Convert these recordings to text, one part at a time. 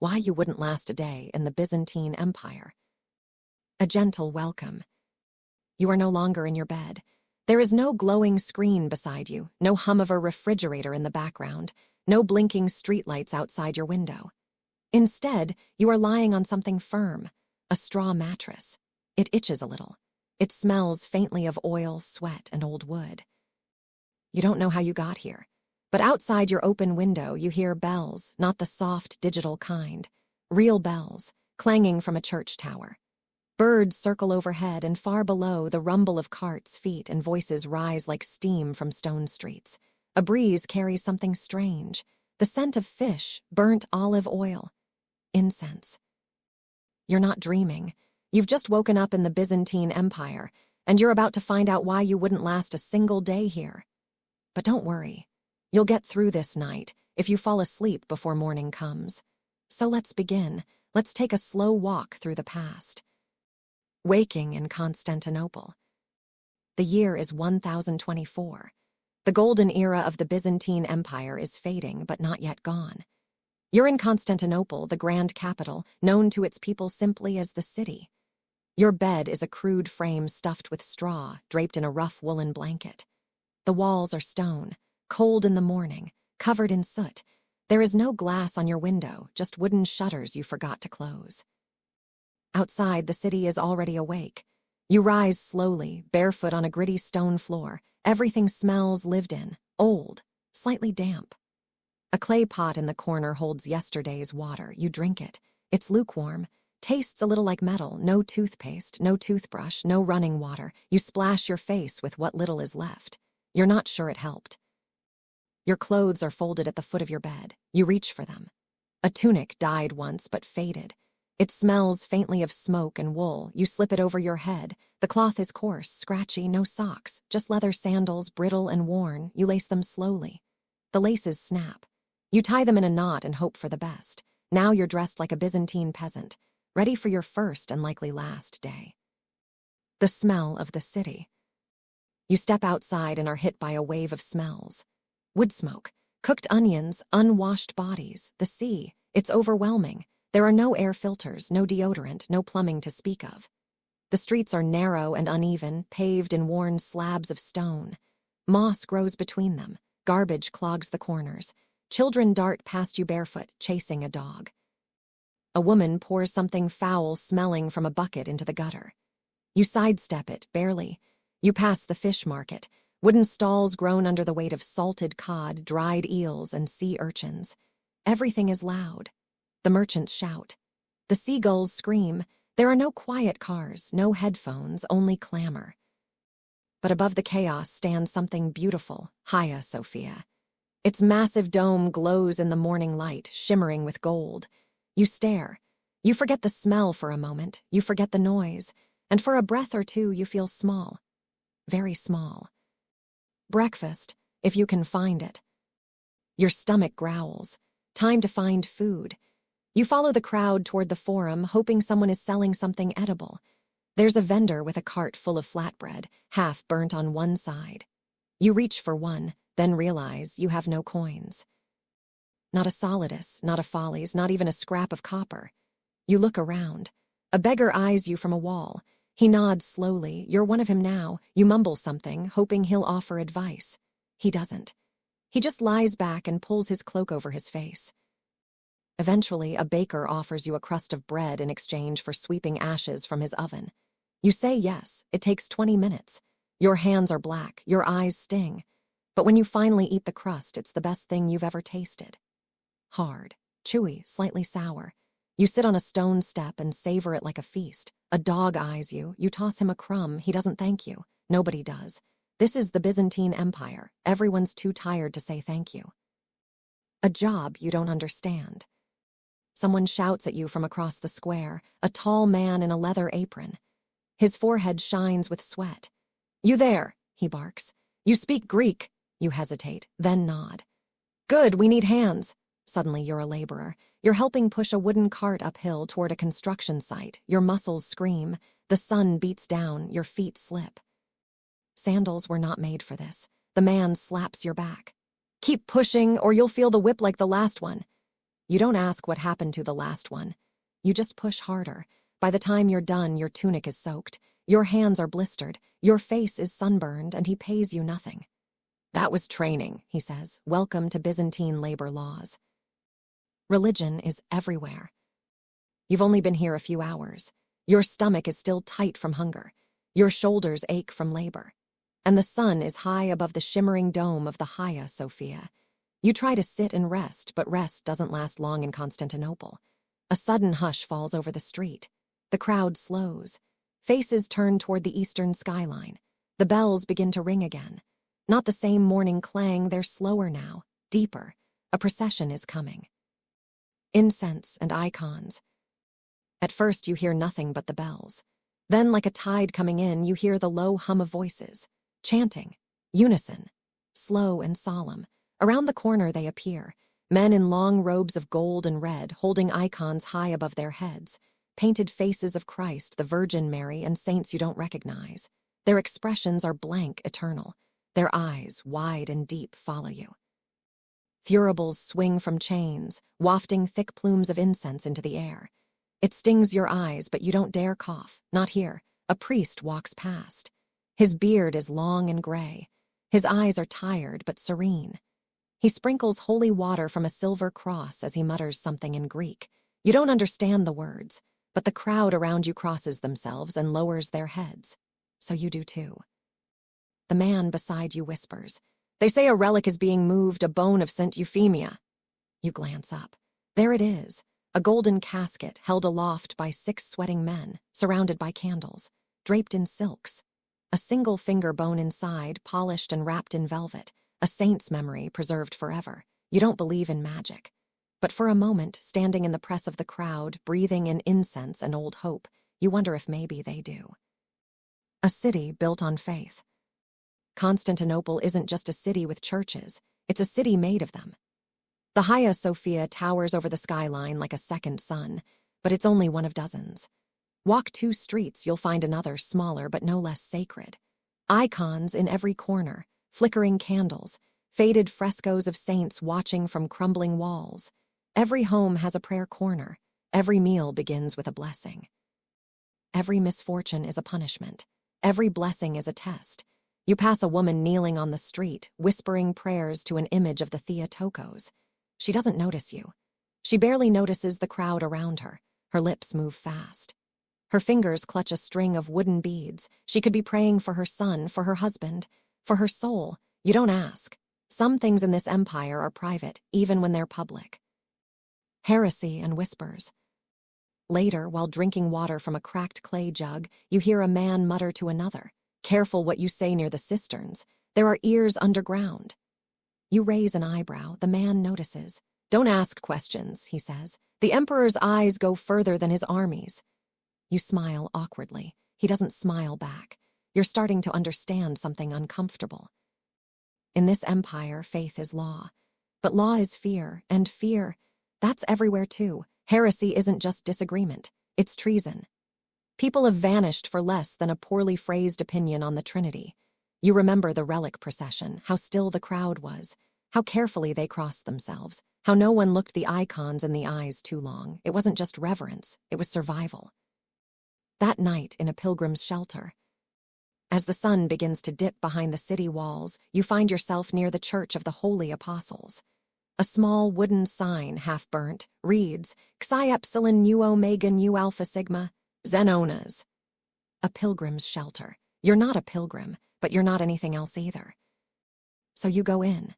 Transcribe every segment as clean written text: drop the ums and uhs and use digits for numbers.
why you wouldn't last a day in the Byzantine Empire. A gentle welcome. You are no longer in your bed. There is no glowing screen beside you, no hum of a refrigerator in the background, no blinking streetlights outside your window. Instead, you are lying on something firm, a straw mattress. It itches a little. It smells faintly of oil, sweat, and old wood. You don't know how you got here, but outside your open window you hear bells, not the soft, digital kind, real bells, clanging from a church tower. Birds circle overhead, and far below, the rumble of carts, feet, and voices rise like steam from stone streets. A breeze carries something strange, the scent of fish, burnt olive oil, incense. You're not dreaming. You've just woken up in the Byzantine Empire, and you're about to find out why you wouldn't last a single day here. But don't worry. You'll get through this night if you fall asleep before morning comes. So let's begin. Let's take a slow walk through the past. Waking in Constantinople. The year is 1024. The golden era of the Byzantine Empire is fading, but not yet gone. You're in Constantinople, the grand capital, known to its people simply as the city. Your bed is a crude frame stuffed with straw, draped in a rough woolen blanket. The walls are stone, cold in the morning, covered in soot. There is no glass on your window, just wooden shutters you forgot to close. Outside, the city is already awake. You rise slowly, barefoot on a gritty stone floor. Everything smells lived in, old, slightly damp. A clay pot in the corner holds yesterday's water. You drink it. It's lukewarm, tastes a little like metal. No toothpaste, no toothbrush, no running water. You splash your face with what little is left. You're not sure it helped. Your clothes are folded at the foot of your bed. You reach for them. A tunic dyed once but faded. It smells faintly of smoke and wool. You slip it over your head. The cloth is coarse, scratchy, no socks, just leather sandals, brittle and worn. You lace them slowly. The laces snap. You tie them in a knot and hope for the best. Now you're dressed like a Byzantine peasant, ready for your first and likely last day. The smell of the city. You step outside and are hit by a wave of smells. Wood smoke, cooked onions, unwashed bodies, the sea. It's overwhelming. There are no air filters, no deodorant, no plumbing to speak of. The streets are narrow and uneven, paved in worn slabs of stone. Moss grows between them. Garbage clogs the corners. Children dart past you barefoot, chasing a dog. A woman pours something foul-smelling from a bucket into the gutter. You sidestep it, barely. You pass the fish market, wooden stalls groan under the weight of salted cod, dried eels, and sea urchins. Everything is loud. The merchants shout. The seagulls scream. There are no quiet cars, no headphones, only clamor. But above the chaos stands something beautiful, Hagia Sophia. Its massive dome glows in the morning light, shimmering with gold. You stare. You forget the smell for a moment. You forget the noise. And for a breath or two, you feel small. Very small. Breakfast, if you can find it. Your stomach growls. Time to find food. You follow the crowd toward the forum, hoping someone is selling something edible. There's a vendor with a cart full of flatbread, half burnt on one side. You reach for one, then realize you have no coins. Not a solidus, not a follies, not even a scrap of copper. You look around. A beggar eyes you from a wall. He nods slowly. You're one of him now. You mumble something, hoping he'll offer advice. He doesn't. He just lies back and pulls his cloak over his face. Eventually, a baker offers you a crust of bread in exchange for sweeping ashes from his oven. You say yes. It takes 20 minutes. Your hands are black. Your eyes sting. But when you finally eat the crust, it's the best thing you've ever tasted. Hard, chewy, slightly sour. You sit on a stone step and savor it like a feast. A dog eyes you. You toss him a crumb. He doesn't thank you. Nobody does. This is the Byzantine Empire. Everyone's too tired to say thank you. A job you don't understand. Someone shouts at you from across the square, a tall man in a leather apron. His forehead shines with sweat. "You there," he barks. "You speak Greek." You hesitate, then nod. "Good, we need hands." Suddenly you're a laborer. You're helping push a wooden cart uphill toward a construction site. Your muscles scream. The sun beats down. Your feet slip. Sandals were not made for this. The man slaps your back. "Keep pushing, or you'll feel the whip like the last one." You don't ask what happened to the last one. You just push harder. By the time you're done, your tunic is soaked. Your hands are blistered. Your face is sunburned, and he pays you nothing. That was training, he says. Welcome to Byzantine labor laws. Religion is everywhere. You've only been here a few hours. Your stomach is still tight from hunger. Your shoulders ache from labor. And the sun is high above the shimmering dome of the Hagia Sophia. You try to sit and rest, but rest doesn't last long in Constantinople. A sudden hush falls over the street. The crowd slows. Faces turn toward the eastern skyline. The bells begin to ring again. Not the same morning clang, they're slower now, deeper. A procession is coming. Incense and icons. At first you hear nothing but the bells. Then, like a tide coming in, you hear the low hum of voices. Chanting. Unison. Slow and solemn. Around the corner they appear. Men in long robes of gold and red, holding icons high above their heads. Painted faces of Christ, the Virgin Mary, and saints you don't recognize. Their expressions are blank, eternal. Their eyes, wide and deep, follow you. Thuribles swing from chains, wafting thick plumes of incense into the air. It stings your eyes, but you don't dare cough. Not here. A priest walks past. His beard is long and gray. His eyes are tired but serene. He sprinkles holy water from a silver cross as he mutters something in Greek. You don't understand the words, but the crowd around you crosses themselves and lowers their heads. So you do too. The man beside you whispers, "They say a relic is being moved, a bone of St. Euphemia." You glance up. There it is, a golden casket held aloft by 6 sweating men, surrounded by candles, draped in silks. A single finger bone inside, polished and wrapped in velvet, a saint's memory preserved forever. You don't believe in magic. But for a moment, standing in the press of the crowd, breathing in incense and old hope, you wonder if maybe they do. A city built on faith. Constantinople isn't just a city with churches, it's a city made of them. The Hagia Sophia towers over the skyline like a second sun, but it's only one of dozens. Walk 2 streets, you'll find another, smaller but no less sacred. Icons in every corner, flickering candles, faded frescoes of saints watching from crumbling walls. Every home has a prayer corner. Every meal begins with a blessing. Every misfortune is a punishment. Every blessing is a test. You pass a woman kneeling on the street, whispering prayers to an image of the Theotokos. She doesn't notice you. She barely notices the crowd around her. Her lips move fast. Her fingers clutch a string of wooden beads. She could be praying for her son, for her husband, for her soul. You don't ask. Some things in this empire are private, even when they're public. Heresy and whispers. Later, while drinking water from a cracked clay jug, you hear a man mutter to another, "Careful what you say near the cisterns. There are ears underground." You raise an eyebrow. The man notices. "Don't ask questions," he says. "The emperor's eyes go further than his armies." You smile awkwardly. He doesn't smile back. You're starting to understand something uncomfortable. In this empire, faith is law. But law is fear, and fear, that's everywhere too. Heresy isn't just disagreement, it's treason. People have vanished for less than a poorly phrased opinion on the Trinity. You remember the relic procession, how still the crowd was, how carefully they crossed themselves, how no one looked the icons in the eyes too long. It wasn't just reverence, it was survival. That night in a pilgrim's shelter, as the sun begins to dip behind the city walls, you find yourself near the Church of the Holy Apostles. A small wooden sign, half-burnt, reads, Xi Epsilon Nu Omega Nu Alpha Sigma, Xenonas. A pilgrim's shelter. You're not a pilgrim, but you're not anything else either. So you go in.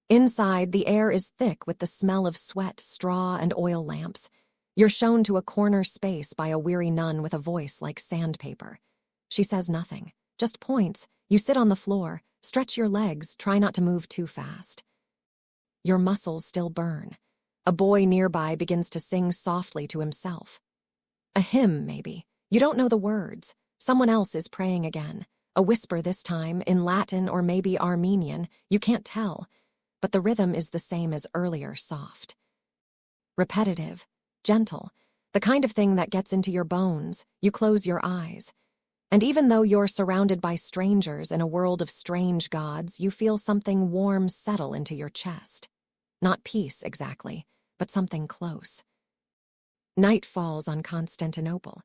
Inside, the air is thick with the smell of sweat, straw, and oil lamps. You're shown to a corner space by a weary nun with a voice like sandpaper. She says nothing, just points. You sit on the floor, stretch your legs, try not to move too fast. Your muscles still burn. A boy nearby begins to sing softly to himself. A hymn, maybe. You don't know the words. Someone else is praying again. A whisper this time, in Latin or maybe Armenian. You can't tell. But the rhythm is the same as earlier, soft. Repetitive, gentle. The kind of thing that gets into your bones. You close your eyes. And even though you're surrounded by strangers in a world of strange gods, you feel something warm settle into your chest. Not peace, exactly, but something close. Night falls on Constantinople.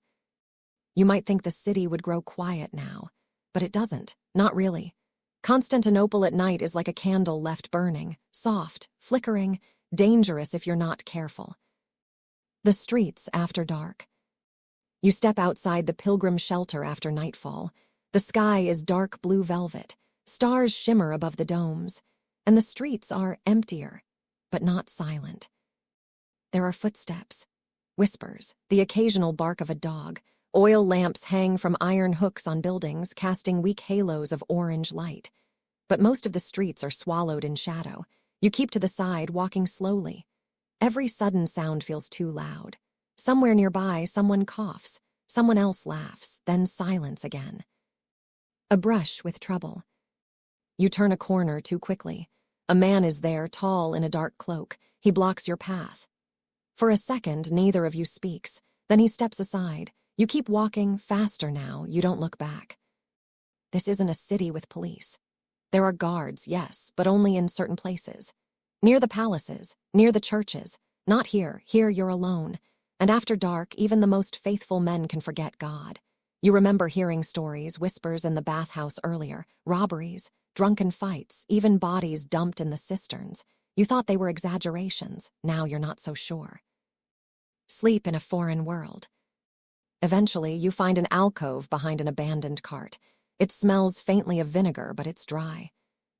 You might think the city would grow quiet now, but it doesn't, not really. Constantinople at night is like a candle left burning, soft, flickering, dangerous if you're not careful. The streets after dark. You step outside the pilgrim shelter after nightfall. The sky is dark blue velvet, stars shimmer above the domes, and the streets are emptier, but not silent. There are footsteps, whispers, the occasional bark of a dog. Oil lamps hang from iron hooks on buildings, casting weak halos of orange light. But most of the streets are swallowed in shadow. You keep to the side, walking slowly. Every sudden sound feels too loud. Somewhere nearby, someone coughs. Someone else laughs, then silence again. A brush with trouble. You turn a corner too quickly. A man is there, tall in a dark cloak. He blocks your path. For a second, neither of you speaks. Then he steps aside. You keep walking, faster now, you don't look back. This isn't a city with police. There are guards, yes, but only in certain places. Near the palaces, near the churches. Not here, here you're alone. And after dark, even the most faithful men can forget God. You remember hearing stories, whispers in the bathhouse earlier, robberies, drunken fights, even bodies dumped in the cisterns. You thought they were exaggerations, now you're not so sure. Sleep in a foreign world. Eventually, you find an alcove behind an abandoned cart. It smells faintly of vinegar, but it's dry.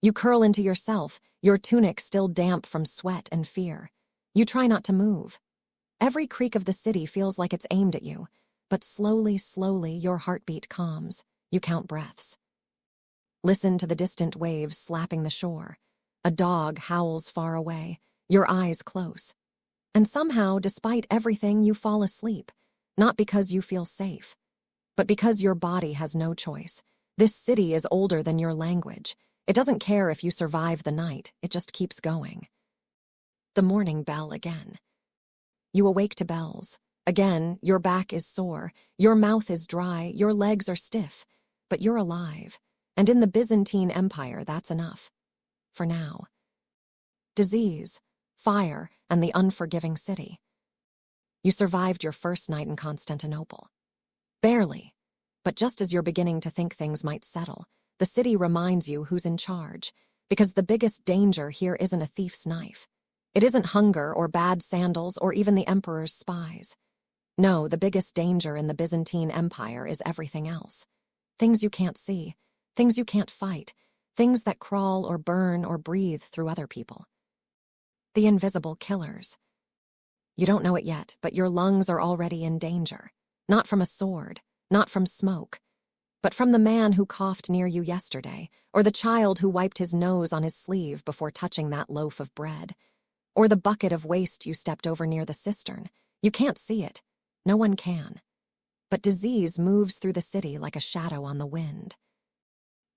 You curl into yourself, your tunic still damp from sweat and fear. You try not to move. Every creak of the city feels like it's aimed at you, but slowly, slowly, your heartbeat calms. You count breaths. Listen to the distant waves slapping the shore. A dog howls far away, your eyes close. And somehow, despite everything, you fall asleep. Not because you feel safe, but because your body has no choice. This city is older than your language. It doesn't care if you survive the night, it just keeps going. The morning bell again. You awake to bells. Again, your back is sore, your mouth is dry, your legs are stiff, but you're alive. And in the Byzantine Empire, that's enough. For now. Disease, fire, and the unforgiving city. You survived your first night in Constantinople. Barely. But just as you're beginning to think things might settle, the city reminds you who's in charge, because the biggest danger here isn't a thief's knife. It isn't hunger or bad sandals or even the emperor's spies. No, the biggest danger in the Byzantine Empire is everything else. Things you can't see, things you can't fight, things that crawl or burn or breathe through other people. The invisible killers. You don't know it yet, but your lungs are already in danger. Not from a sword, not from smoke, but from the man who coughed near you yesterday, or the child who wiped his nose on his sleeve before touching that loaf of bread, or the bucket of waste you stepped over near the cistern. You can't see it. No one can. But disease moves through the city like a shadow on the wind.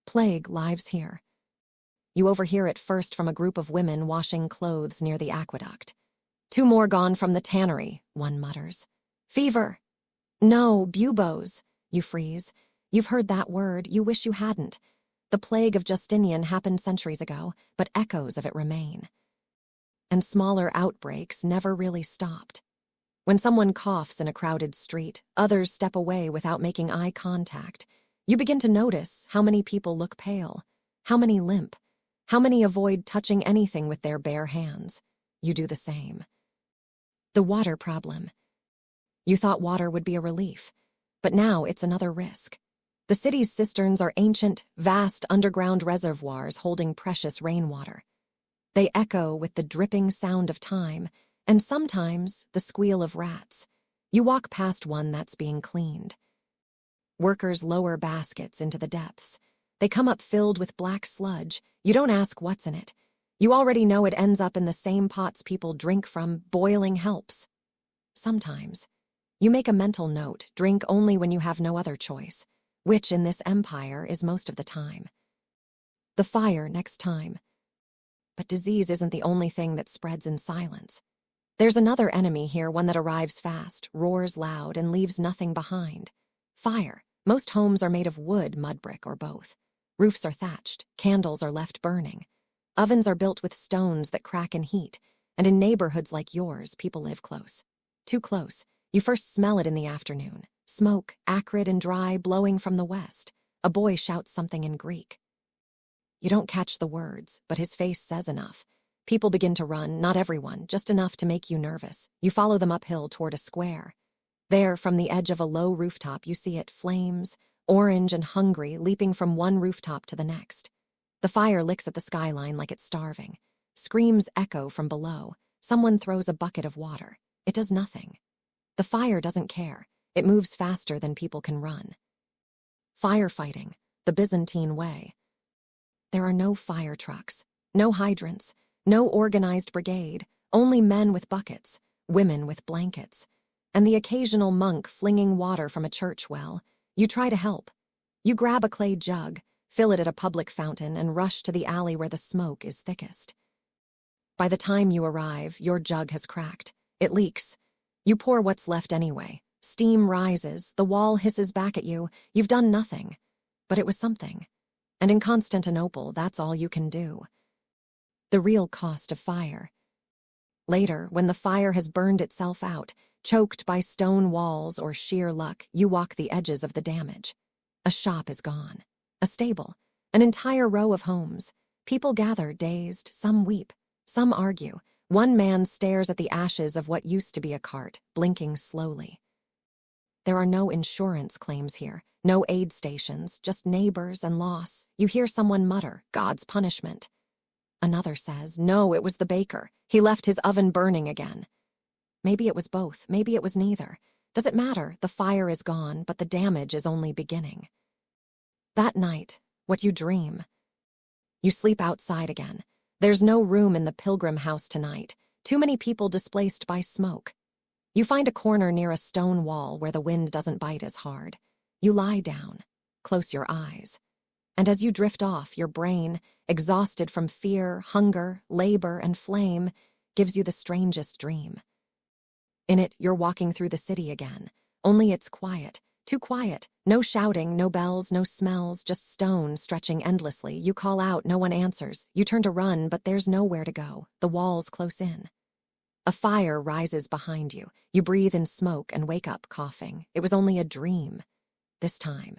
Plague lives here. You overhear it first from a group of women washing clothes near the aqueduct. 2 more gone from the tannery, one mutters. Fever. No, buboes. You freeze. You've heard that word, you wish you hadn't. The plague of Justinian happened centuries ago, but echoes of it remain. And smaller outbreaks never really stopped. When someone coughs in a crowded street, others step away without making eye contact. You begin to notice how many people look pale, how many limp, how many avoid touching anything with their bare hands. You do the same. The water problem. You thought water would be a relief, but now it's another risk. The city's cisterns are ancient, vast underground reservoirs holding precious rainwater. They echo with the dripping sound of time, and sometimes the squeal of rats. You walk past one that's being cleaned. Workers lower baskets into the depths. They come up filled with black sludge. You don't ask what's in it. You already know it ends up in the same pots people drink from. Boiling helps. Sometimes. You make a mental note, drink only when you have no other choice, which in this empire is most of the time. The fire next time. But disease isn't the only thing that spreads in silence. There's another enemy here, one that arrives fast, roars loud, and leaves nothing behind. Fire. Most homes are made of wood, mud brick, or both. Roofs are thatched, candles are left burning. Ovens are built with stones that crack in heat. And in neighborhoods like yours, people live close. Too close. You first smell it in the afternoon. Smoke, acrid and dry, blowing from the west. A boy shouts something in Greek. You don't catch the words, but his face says enough. People begin to run, not everyone, just enough to make you nervous. You follow them uphill toward a square. There, from the edge of a low rooftop, you see it, flames, orange and hungry, leaping from one rooftop to the next. The fire licks at the skyline like it's starving. Screams echo from below. Someone throws a bucket of water. It does nothing. The fire doesn't care. It moves faster than people can run. Firefighting, the Byzantine way. There are no fire trucks, no hydrants, no organized brigade, only men with buckets, women with blankets, and the occasional monk flinging water from a church well. You try to help. You grab a clay jug, fill it at a public fountain, and rush to the alley where the smoke is thickest. By the time you arrive, your jug has cracked. It leaks. You pour what's left anyway. Steam rises, the wall hisses back at you. You've done nothing. But it was something. And in Constantinople, that's all you can do. The real cost of fire. Later, when the fire has burned itself out, choked by stone walls or sheer luck, you walk the edges of the damage. A shop is gone. A stable. An entire row of homes. People gather, dazed. Some weep. Some argue. One man stares at the ashes of what used to be a cart, blinking slowly. There are no insurance claims here, no aid stations, just neighbors and loss. You hear someone mutter, "God's punishment." Another says, "No, it was the baker. He left his oven burning again." Maybe it was both, maybe it was neither. Does it matter? The fire is gone, but the damage is only beginning. That night, what you dream. You sleep outside again. There's no room in the pilgrim house tonight. Too many people displaced by smoke. You find a corner near a stone wall where the wind doesn't bite as hard. You lie down, close your eyes. And as you drift off, your brain, exhausted from fear, hunger, labor, and flame, gives you the strangest dream. In it, you're walking through the city again. Only it's quiet. Too quiet. No shouting, no bells, no smells, just stone stretching endlessly. You call out, no one answers. You turn to run, but there's nowhere to go. The wall's close in. A fire rises behind you. You breathe in smoke and wake up coughing. It was only a dream. This time.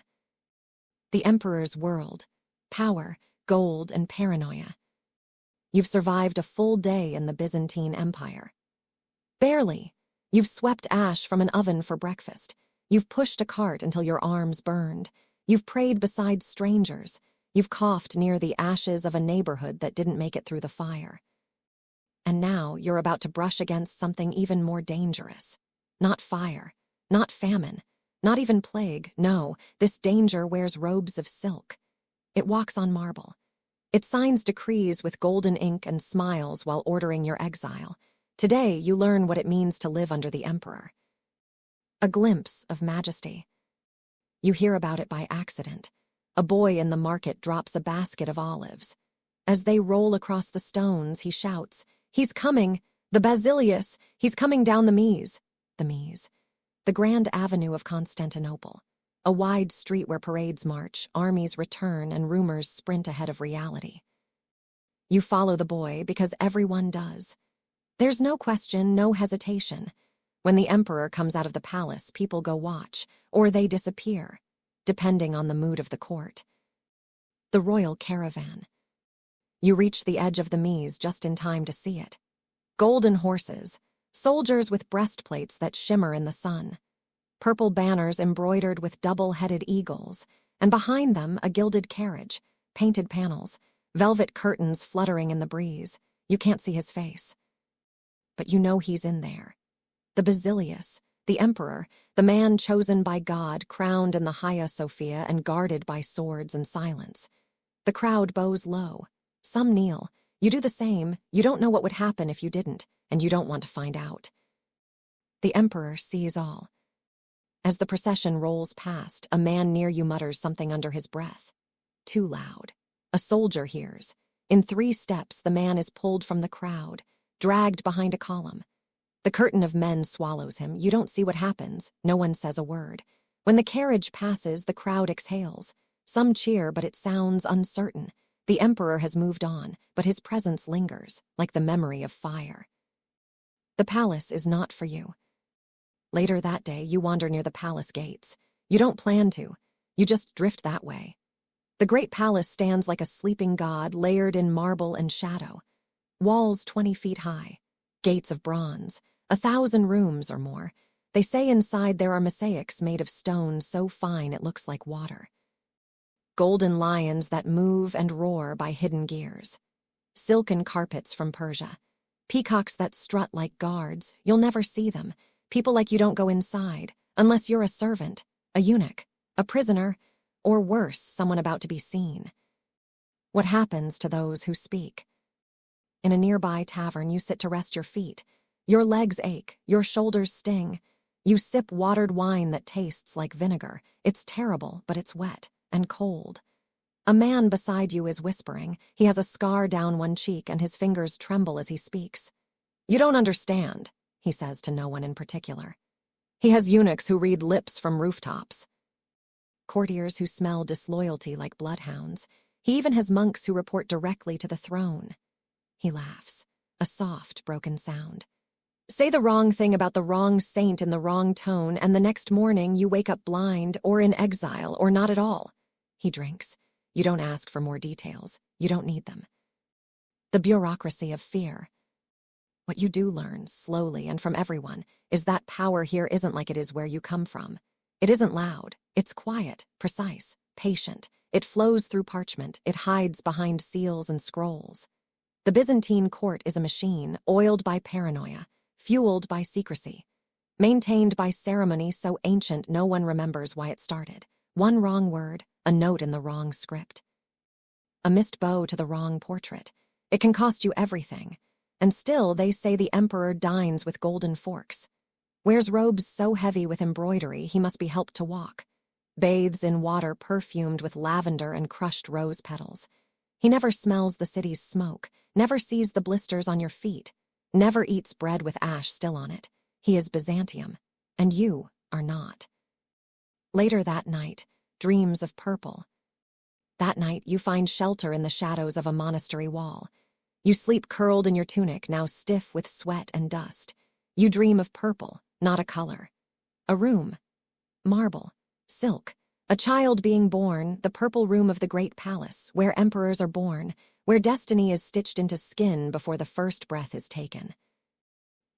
The emperor's world. Power, gold, and paranoia. You've survived a full day in the Byzantine Empire. Barely. You've swept ash from an oven for breakfast. You've pushed a cart until your arms burned. You've prayed beside strangers. You've coughed near the ashes of a neighborhood that didn't make it through the fire. And now you're about to brush against something even more dangerous. Not fire, not famine, not even plague. No, this danger wears robes of silk. It walks on marble. It signs decrees with golden ink and smiles while ordering your exile. Today, you learn what it means to live under the emperor. A glimpse of majesty. You hear about it by accident. A boy in the market drops a basket of olives. As they roll across the stones, he shouts, "He's coming! The Basilius! He's coming down the Mies!" The Mies. The grand avenue of Constantinople. A wide street where parades march, armies return, and rumors sprint ahead of reality. You follow the boy because everyone does. There's no question, no hesitation. When the emperor comes out of the palace, people go watch, or they disappear, depending on the mood of the court. The royal caravan. You reach the edge of the Mies just in time to see it. Golden horses, soldiers with breastplates that shimmer in the sun, purple banners embroidered with double-headed eagles, and behind them a gilded carriage, painted panels, velvet curtains fluttering in the breeze. You can't see his face. But you know he's in there. The Basilius, the emperor, the man chosen by God, crowned in the Hagia Sophia and guarded by swords and silence. The crowd bows low. Some kneel. You do the same. You don't know what would happen if you didn't, and you don't want to find out. The emperor sees all. As the procession rolls past, a man near you mutters something under his breath. Too loud. A soldier hears. In 3 steps, the man is pulled from the crowd, dragged behind a column. The curtain of men swallows him. You don't see what happens. No one says a word. When the carriage passes, the crowd exhales. Some cheer, but it sounds uncertain. The emperor has moved on, but his presence lingers, like the memory of fire. The palace is not for you. Later that day, you wander near the palace gates. You don't plan to. You just drift that way. The great palace stands like a sleeping god layered in marble and shadow. Walls 20 feet high. Gates of bronze. 1,000 rooms or more. They say inside there are mosaics made of stone so fine it looks like water. Golden lions that move and roar by hidden gears. Silken carpets from Persia. Peacocks that strut like guards. You'll never see them. People like you don't go inside, unless you're a servant, a eunuch, a prisoner, or worse, someone about to be seen. What happens to those who speak? In a nearby tavern, you sit to rest your feet. Your legs ache, your shoulders sting. You sip watered wine that tastes like vinegar. It's terrible, but it's wet and cold. A man beside you is whispering. He has a scar down one cheek and his fingers tremble as he speaks. You don't understand, he says to no one in particular. He has eunuchs who read lips from rooftops. Courtiers who smell disloyalty like bloodhounds. He even has monks who report directly to the throne. He laughs, a soft, broken sound. Say the wrong thing about the wrong saint in the wrong tone, and the next morning you wake up blind or in exile or not at all. He drinks. You don't ask for more details. You don't need them. The bureaucracy of fear. What you do learn, slowly and from everyone, is that power here isn't like it is where you come from. It isn't loud. It's quiet, precise, patient. It flows through parchment. It hides behind seals and scrolls. The Byzantine court is a machine, oiled by paranoia, fueled by secrecy, maintained by ceremony so ancient no one remembers why it started. One wrong word, a note in the wrong script. A missed bow to the wrong portrait. It can cost you everything. And still, they say the emperor dines with golden forks. Wears robes so heavy with embroidery he must be helped to walk. Bathes in water perfumed with lavender and crushed rose petals. He never smells the city's smoke, never sees the blisters on your feet, never eats bread with ash still on it. He is Byzantium, and you are not. Later that night, dreams of purple. That night, you find shelter in the shadows of a monastery wall. You sleep curled in your tunic, now stiff with sweat and dust. You dream of purple, not a color. A room. Marble. Silk. A child being born, the purple room of the great palace, where emperors are born, where destiny is stitched into skin before the first breath is taken.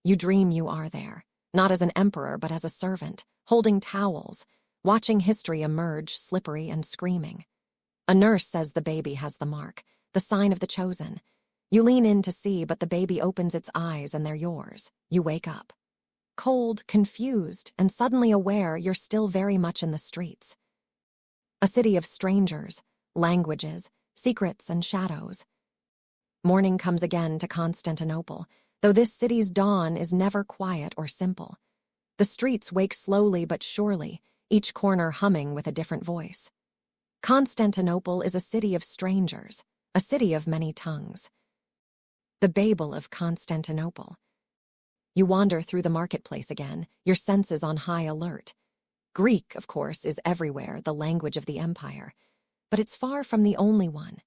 You dream you are there, not as an emperor but as a servant, holding towels, watching history emerge slippery and screaming. A nurse says the baby has the mark, the sign of the chosen. You lean in to see, but the baby opens its eyes and they're yours. You wake up. Cold, confused, and suddenly aware you're still very much in the streets. A city of strangers, languages, secrets, and shadows. Morning comes again to Constantinople, though this city's dawn is never quiet or simple. The streets wake slowly but surely, each corner humming with a different voice. Constantinople is a city of strangers, a city of many tongues. The Babel of Constantinople. You wander through the marketplace again, your senses on high alert. Greek, of course, is everywhere, the language of the empire, but it's far from the only one.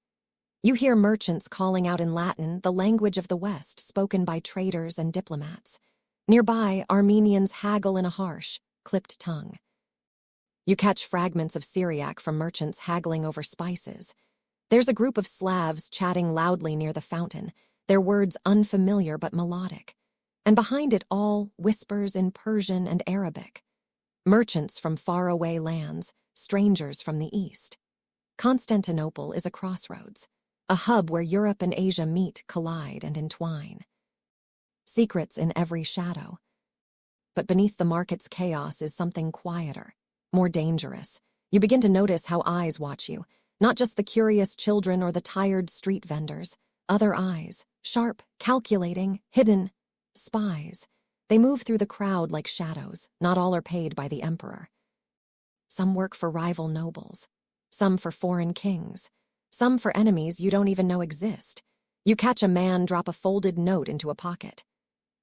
You hear merchants calling out in Latin, the language of the West, spoken by traders and diplomats. Nearby, Armenians haggle in a harsh, clipped tongue. You catch fragments of Syriac from merchants haggling over spices. There's a group of Slavs chatting loudly near the fountain, their words unfamiliar but melodic. And behind it all, whispers in Persian and Arabic. Merchants from faraway lands, strangers from the East. Constantinople is a crossroads, a hub where Europe and Asia meet, collide, and entwine. Secrets in every shadow. But beneath the market's chaos is something quieter, more dangerous. You begin to notice how eyes watch you, not just the curious children or the tired street vendors. Other eyes, sharp, calculating, hidden, spies. They move through the crowd like shadows. Not all are paid by the emperor. Some work for rival nobles, some for foreign kings, some for enemies you don't even know exist. You catch a man drop a folded note into a pocket.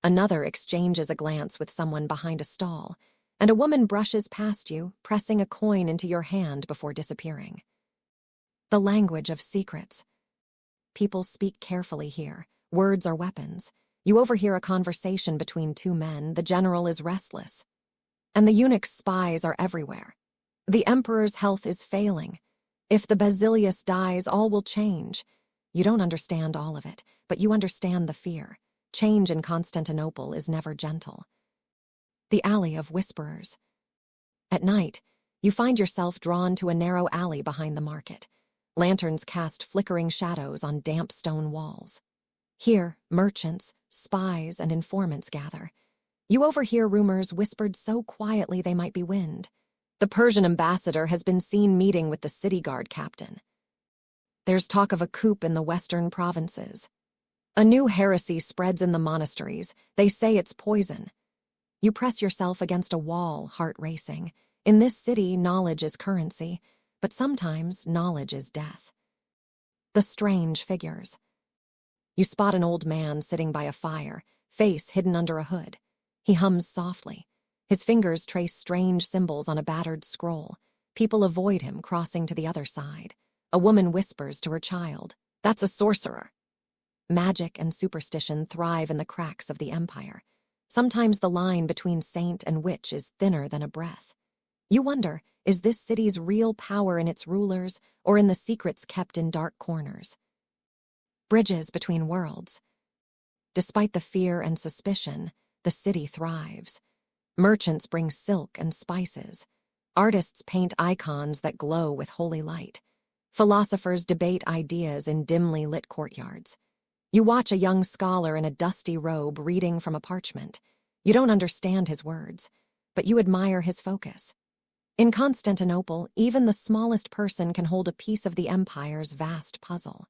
Another exchanges a glance with someone behind a stall, and a woman brushes past you, pressing a coin into your hand before disappearing. The language of secrets. People speak carefully here. Words are weapons. You overhear a conversation between two men. The general is restless, and the eunuch's spies are everywhere. The emperor's health is failing. If the Basilius dies, all will change. You don't understand all of it, but you understand the fear. Change in Constantinople is never gentle. The Alley of Whisperers. At night, you find yourself drawn to a narrow alley behind the market. Lanterns cast flickering shadows on damp stone walls. Here, merchants, spies, and informants gather. You overhear rumors whispered so quietly they might be wind. The Persian ambassador has been seen meeting with the city guard captain. There's talk of a coup in the western provinces. A new heresy spreads in the monasteries. They say it's poison. You press yourself against a wall, heart racing. In this city, knowledge is currency, but sometimes knowledge is death. The strange figures. You spot an old man sitting by a fire, face hidden under a hood. He hums softly. His fingers trace strange symbols on a battered scroll. People avoid him, crossing to the other side. A woman whispers to her child, "That's a sorcerer." Magic and superstition thrive in the cracks of the empire. Sometimes the line between saint and witch is thinner than a breath. You wonder, is this city's real power in its rulers or in the secrets kept in dark corners? Bridges between worlds. Despite the fear and suspicion, the city thrives. Merchants bring silk and spices. Artists paint icons that glow with holy light. Philosophers debate ideas in dimly lit courtyards. You watch a young scholar in a dusty robe reading from a parchment. You don't understand his words, but you admire his focus. In Constantinople, even the smallest person can hold a piece of the empire's vast puzzle.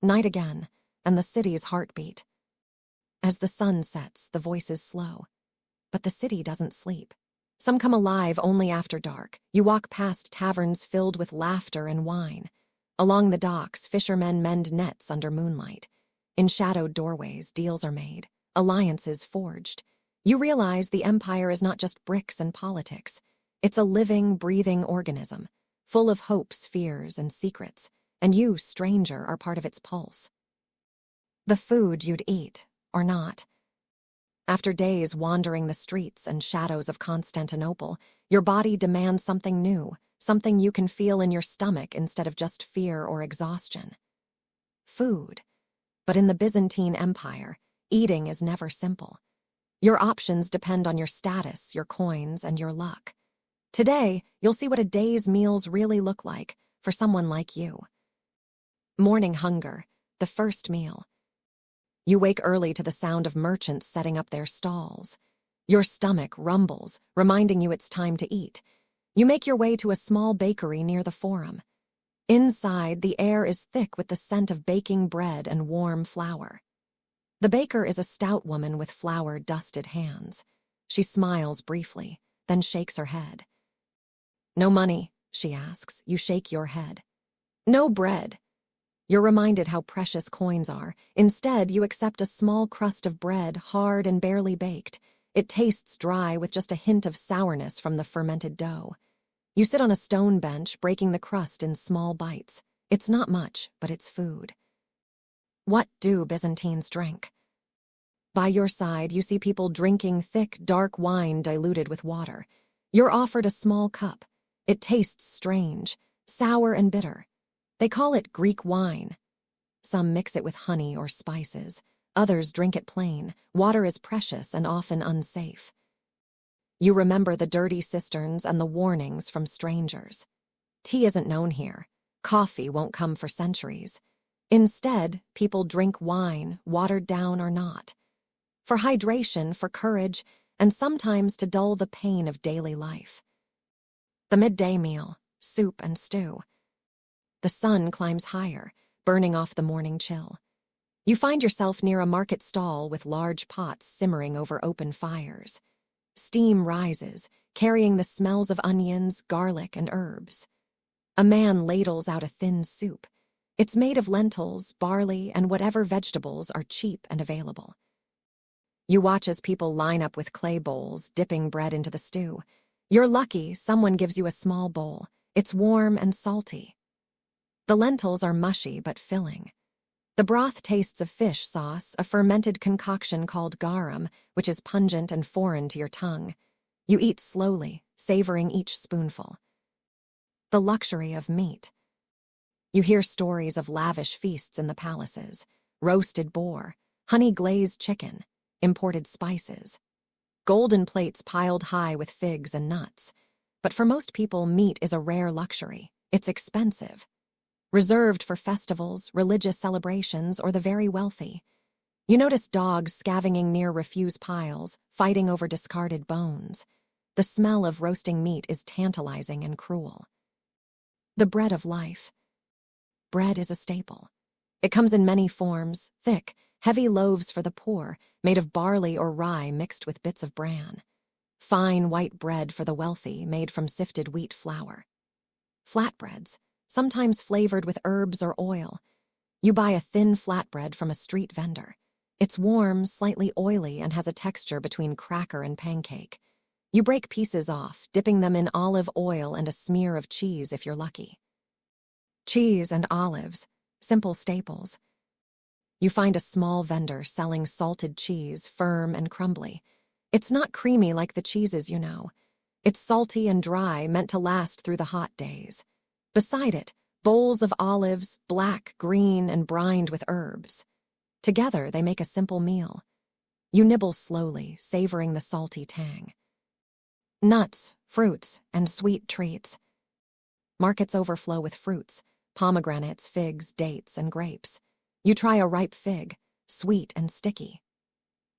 Night again, and the city's heartbeat. As the sun sets, the voices slow. But the city doesn't sleep. Some come alive only after dark. You walk past taverns filled with laughter and wine. Along the docks, fishermen mend nets under moonlight. In shadowed doorways, deals are made, alliances forged. You realize the empire is not just bricks and politics. It's a living, breathing organism, full of hopes, fears, and secrets, and you, stranger, are part of its pulse. The food you'd eat, or not. After days wandering the streets and shadows of Constantinople, your body demands something new, something you can feel in your stomach instead of just fear or exhaustion. Food. But in the Byzantine Empire, eating is never simple. Your options depend on your status, your coins, and your luck. Today, you'll see what a day's meals really look like for someone like you. Morning hunger, the first meal. You wake early to the sound of merchants setting up their stalls. Your stomach rumbles, reminding you it's time to eat. You make your way to a small bakery near the Forum. Inside, the air is thick with the scent of baking bread and warm flour. The baker is a stout woman with flour-dusted hands. She smiles briefly, then shakes her head. "No money," she asks. You shake your head. "No bread." You're reminded how precious coins are. Instead, you accept a small crust of bread, hard and barely baked. It tastes dry with just a hint of sourness from the fermented dough. You sit on a stone bench, breaking the crust in small bites. It's not much, but it's food. What do Byzantines drink? By your side, you see people drinking thick, dark wine diluted with water. You're offered a small cup. It tastes strange, sour and bitter. They call it Greek wine. Some mix it with honey or spices. Others drink it plain. Water is precious and often unsafe. You remember the dirty cisterns and the warnings from strangers. Tea isn't known here. Coffee won't come for centuries. Instead, people drink wine, watered down or not. For hydration, for courage, and sometimes to dull the pain of daily life. The midday meal, soup and stew. The sun climbs higher, burning off the morning chill. You find yourself near a market stall with large pots simmering over open fires. Steam rises, carrying the smells of onions, garlic, and herbs. A man ladles out a thin soup. It's made of lentils, barley, and whatever vegetables are cheap and available. You watch as people line up with clay bowls, dipping bread into the stew. You're lucky someone gives you a small bowl. It's warm and salty. The lentils are mushy but filling. The broth tastes of fish sauce, a fermented concoction called garum, which is pungent and foreign to your tongue. You eat slowly, savoring each spoonful. The luxury of meat. You hear stories of lavish feasts in the palaces, roasted boar, honey-glazed chicken, imported spices, golden plates piled high with figs and nuts. But for most people, meat is a rare luxury. It's expensive, reserved for festivals, religious celebrations, or the very wealthy. You notice dogs scavenging near refuse piles, fighting over discarded bones. The smell of roasting meat is tantalizing and cruel. The bread of life. Bread is a staple. It comes in many forms, thick, heavy loaves for the poor, made of barley or rye mixed with bits of bran. Fine white bread for the wealthy, made from sifted wheat flour. Flatbreads, sometimes flavored with herbs or oil. You buy a thin flatbread from a street vendor. It's warm, slightly oily, and has a texture between cracker and pancake. You break pieces off, dipping them in olive oil and a smear of cheese if you're lucky. Cheese and olives, simple staples. You find a small vendor selling salted cheese, firm and crumbly. It's not creamy like the cheeses you know. It's salty and dry, meant to last through the hot days. Beside it, bowls of olives, black, green, and brined with herbs. Together, they make a simple meal. You nibble slowly, savoring the salty tang. Nuts, fruits, and sweet treats. Markets overflow with fruits, pomegranates, figs, dates, and grapes. You try a ripe fig, sweet and sticky.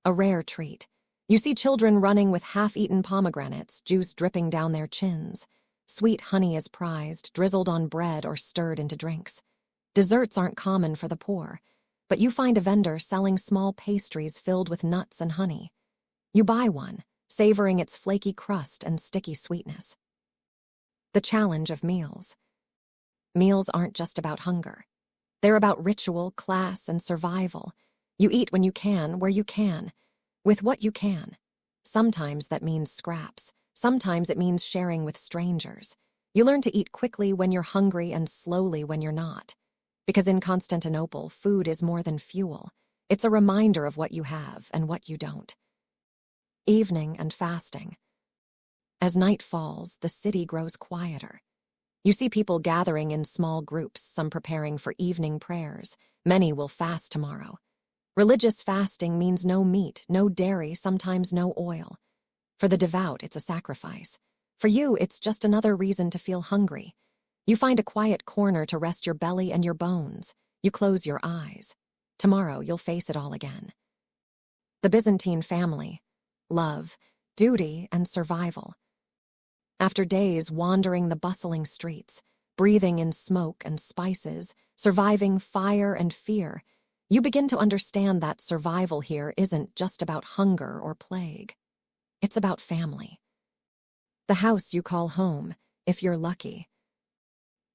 A rare treat. You see children running with half-eaten pomegranates, juice dripping down their chins. Sweet honey is prized, drizzled on bread or stirred into drinks. Desserts aren't common for the poor, but you find a vendor selling small pastries filled with nuts and honey. You buy one, savoring its flaky crust and sticky sweetness. The challenge of meals. Meals aren't just about hunger. They're about ritual, class, and survival. You eat when you can, where you can, with what you can. Sometimes that means scraps. Sometimes it means sharing with strangers. You learn to eat quickly when you're hungry and slowly when you're not. Because in Constantinople, food is more than fuel. It's a reminder of what you have and what you don't. Evening and fasting. As night falls, the city grows quieter. You see people gathering in small groups, some preparing for evening prayers. Many will fast tomorrow. Religious fasting means no meat, no dairy, sometimes no oil. For the devout, it's a sacrifice. For you, it's just another reason to feel hungry. You find a quiet corner to rest your belly and your bones. You close your eyes. Tomorrow, you'll face it all again. The Byzantine family. Love, duty, and survival. After days wandering the bustling streets, breathing in smoke and spices, surviving fire and fear, you begin to understand that survival here isn't just about hunger or plague. It's about family. The house you call home, if you're lucky.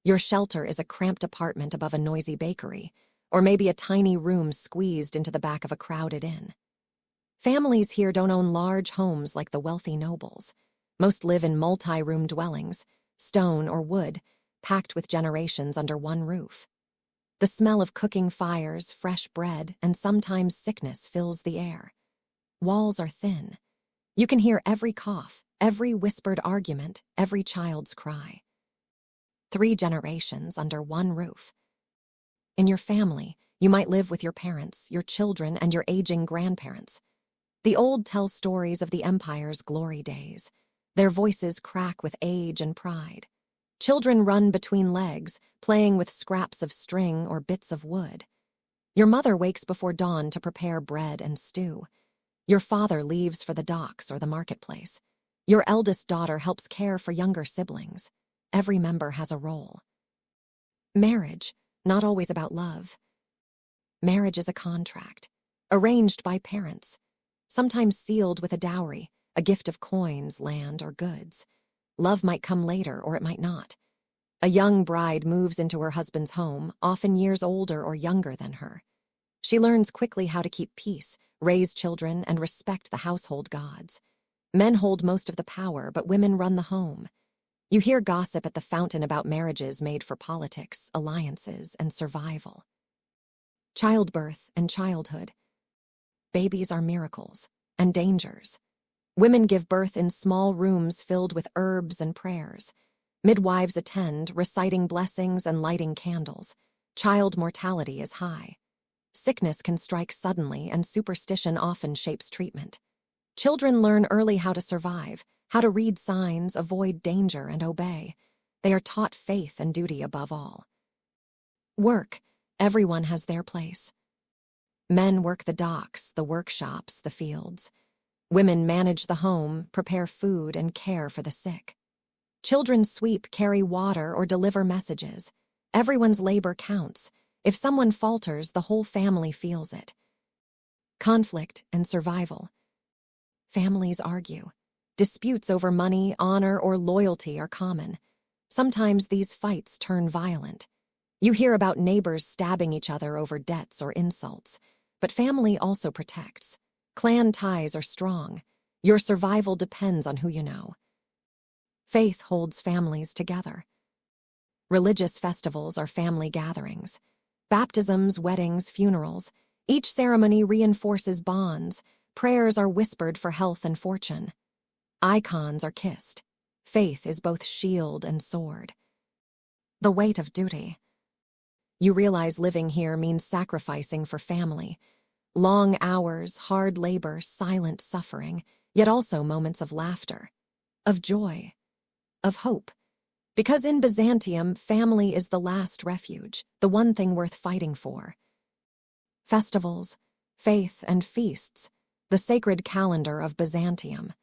Your shelter is a cramped apartment above a noisy bakery, or maybe a tiny room squeezed into the back of a crowded inn. Families here don't own large homes like the wealthy nobles. Most live in multi-room dwellings, stone or wood, packed with generations under one roof. The smell of cooking fires, fresh bread, and sometimes sickness fills the air. Walls are thin. You can hear every cough, every whispered argument, every child's cry. 3 generations under one roof. In your family, you might live with your parents, your children, and your aging grandparents. The old tell stories of the empire's glory days. Their voices crack with age and pride. Children run between legs, playing with scraps of string or bits of wood. Your mother wakes before dawn to prepare bread and stew. Your father leaves for the docks or the marketplace. Your eldest daughter helps care for younger siblings. Every member has a role. Marriage, not always about love. Marriage is a contract, arranged by parents, sometimes sealed with a dowry, a gift of coins, land, or goods. Love might come later, or it might not. A young bride moves into her husband's home, often years older or younger than her. She learns quickly how to keep peace, raise children, and respect the household gods. Men hold most of the power, but women run the home. You hear gossip at the fountain about marriages made for politics, alliances, and survival. Childbirth and childhood. Babies are miracles and dangers. Women give birth in small rooms filled with herbs and prayers. Midwives attend, reciting blessings and lighting candles. Child mortality is high. Sickness can strike suddenly, and superstition often shapes treatment. Children learn early how to survive, how to read signs, avoid danger, and obey. They are taught faith and duty above all. Work. Everyone has their place. Men work the docks, the workshops, the fields. Women manage the home, prepare food, and care for the sick. Children sweep, carry water, or deliver messages. Everyone's labor counts. If someone falters, the whole family feels it. Conflict and survival. Families argue. Disputes over money, honor, or loyalty are common. Sometimes these fights turn violent. You hear about neighbors stabbing each other over debts or insults. But family also protects. Clan ties are strong. Your survival depends on who you know. Faith holds families together. Religious festivals are family gatherings. Baptisms, weddings, funerals. Each ceremony reinforces bonds. Prayers are whispered for health and fortune. Icons are kissed. Faith is both shield and sword. The weight of duty. You realize living here means sacrificing for family. Long hours, hard labor, silent suffering, yet also moments of laughter, of joy, of hope. Because in Byzantium, family is the last refuge, the one thing worth fighting for. Festivals, faith, and feasts, the sacred calendar of Byzantium.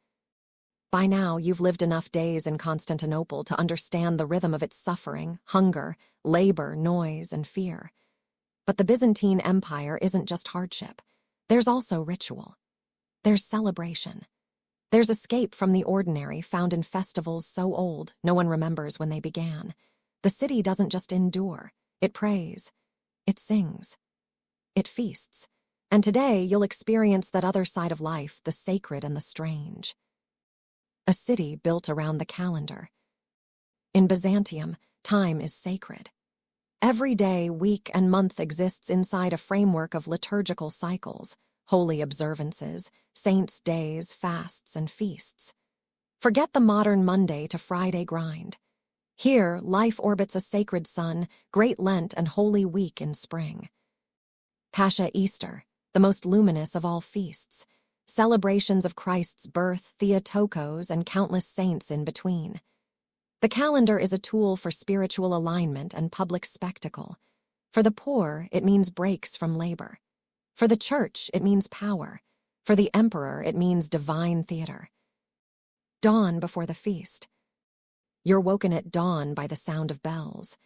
By now, you've lived enough days in Constantinople to understand the rhythm of its suffering, hunger, labor, noise, and fear. But the Byzantine Empire isn't just hardship. There's also ritual. There's celebration. There's escape from the ordinary found in festivals so old no one remembers when they began. The city doesn't just endure. It prays. It sings. It feasts. And today, you'll experience that other side of life, the sacred and the strange. A city built around the calendar. In Byzantium, time is sacred. Every day, week, and month exists inside a framework of liturgical cycles, holy observances, saints' days, fasts, and feasts. Forget the modern Monday to Friday grind. Here, life orbits a sacred sun, Great Lent, and Holy Week in spring. Pascha Easter, the most luminous of all feasts. Celebrations of Christ's birth, Theotokos, and countless saints in between. The calendar is a tool for spiritual alignment and public spectacle. For the poor, it means breaks from labor. For the church, it means power. For the emperor, it means divine theater. Dawn before the feast. You're woken at dawn by the sound of bells,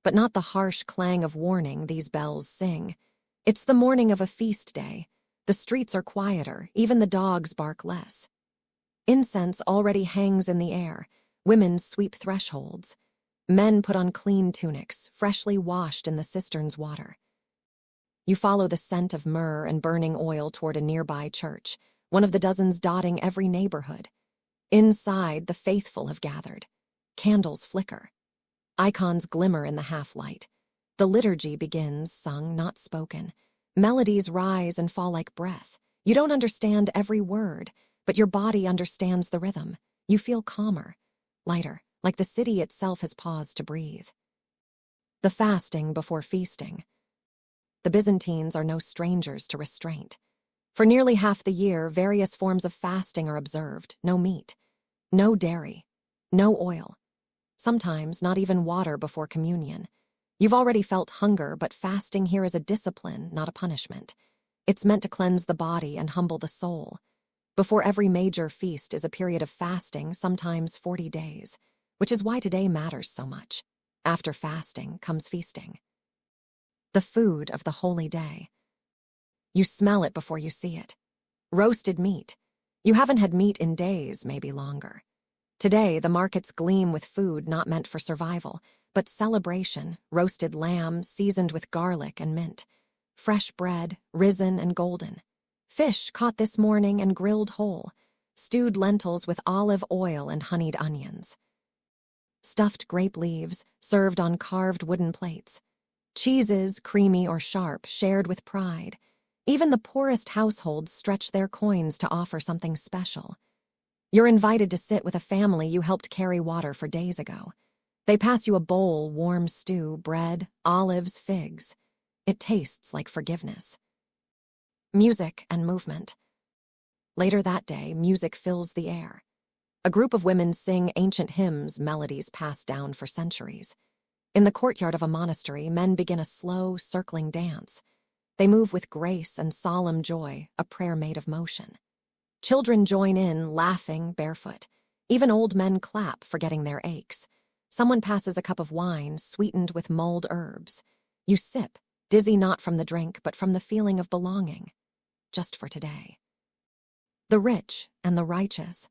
but not the harsh clang of warning these bells sing. It's the morning of a feast day. The streets are quieter, even the dogs bark less. Incense already hangs in the air. Women sweep thresholds. Men put on clean tunics, freshly washed in the cistern's water. You follow the scent of myrrh and burning oil toward a nearby church, one of the dozens dotting every neighborhood. Inside, the faithful have gathered. Candles flicker. Icons glimmer in the half-light. The liturgy begins, sung, not spoken. Melodies rise and fall like breath. You don't understand every word, but your body understands the rhythm. You feel calmer, lighter, like the city itself has paused to breathe. The fasting before feasting. The Byzantines are no strangers to restraint. For nearly half the year, various forms of fasting are observed. No meat, no dairy, no oil. Sometimes not even water before communion. You've already felt hunger, but fasting here is a discipline, not a punishment. It's meant to cleanse the body and humble the soul. Before every major feast is a period of fasting, sometimes 40 days, which is why today matters so much. After fasting comes feasting. The food of the holy day. You smell it before you see it. Roasted meat. You haven't had meat in days, maybe longer. Today, the markets gleam with food not meant for survival, but celebration, roasted lamb seasoned with garlic and mint, fresh bread, risen and golden, fish caught this morning and grilled whole, stewed lentils with olive oil and honeyed onions. Stuffed grape leaves served on carved wooden plates. Cheeses, creamy or sharp, shared with pride. Even the poorest households stretch their coins to offer something special. You're invited to sit with a family you helped carry water for days ago. They pass you a bowl, warm stew, bread, olives, figs. It tastes like forgiveness. Music and movement. Later that day, music fills the air. A group of women sing ancient hymns, melodies passed down for centuries. In the courtyard of a monastery, men begin a slow, circling dance. They move with grace and solemn joy, a prayer made of motion. Children join in, laughing, barefoot. Even old men clap, forgetting their aches. Someone passes a cup of wine, sweetened with mulled herbs. You sip, dizzy not from the drink, but from the feeling of belonging. Just for today. The rich and the righteous.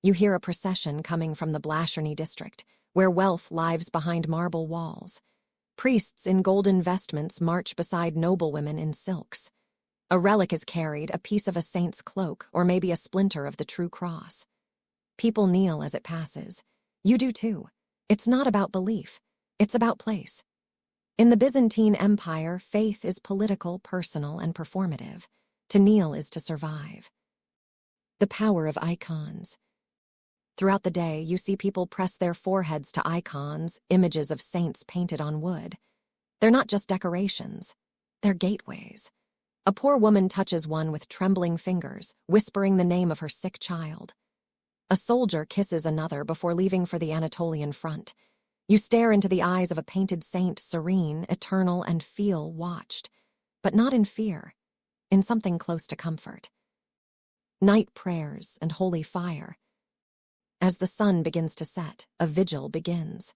You hear a procession coming from the Blasharny district, where wealth lives behind marble walls. Priests in golden vestments march beside noblewomen in silks. A relic is carried, a piece of a saint's cloak, or maybe a splinter of the true cross. People kneel as it passes. You do too. It's not about belief. It's about place. In the Byzantine Empire, faith is political, personal, and performative. To kneel is to survive. The power of icons. Throughout the day, you see people press their foreheads to icons, images of saints painted on wood. They're not just decorations. They're gateways. A poor woman touches one with trembling fingers, whispering the name of her sick child. A soldier kisses another before leaving for the Anatolian front. You stare into the eyes of a painted saint, serene, eternal, and feel watched. But not in fear, in something close to comfort. Night prayers and holy fire. As the sun begins to set, a vigil begins.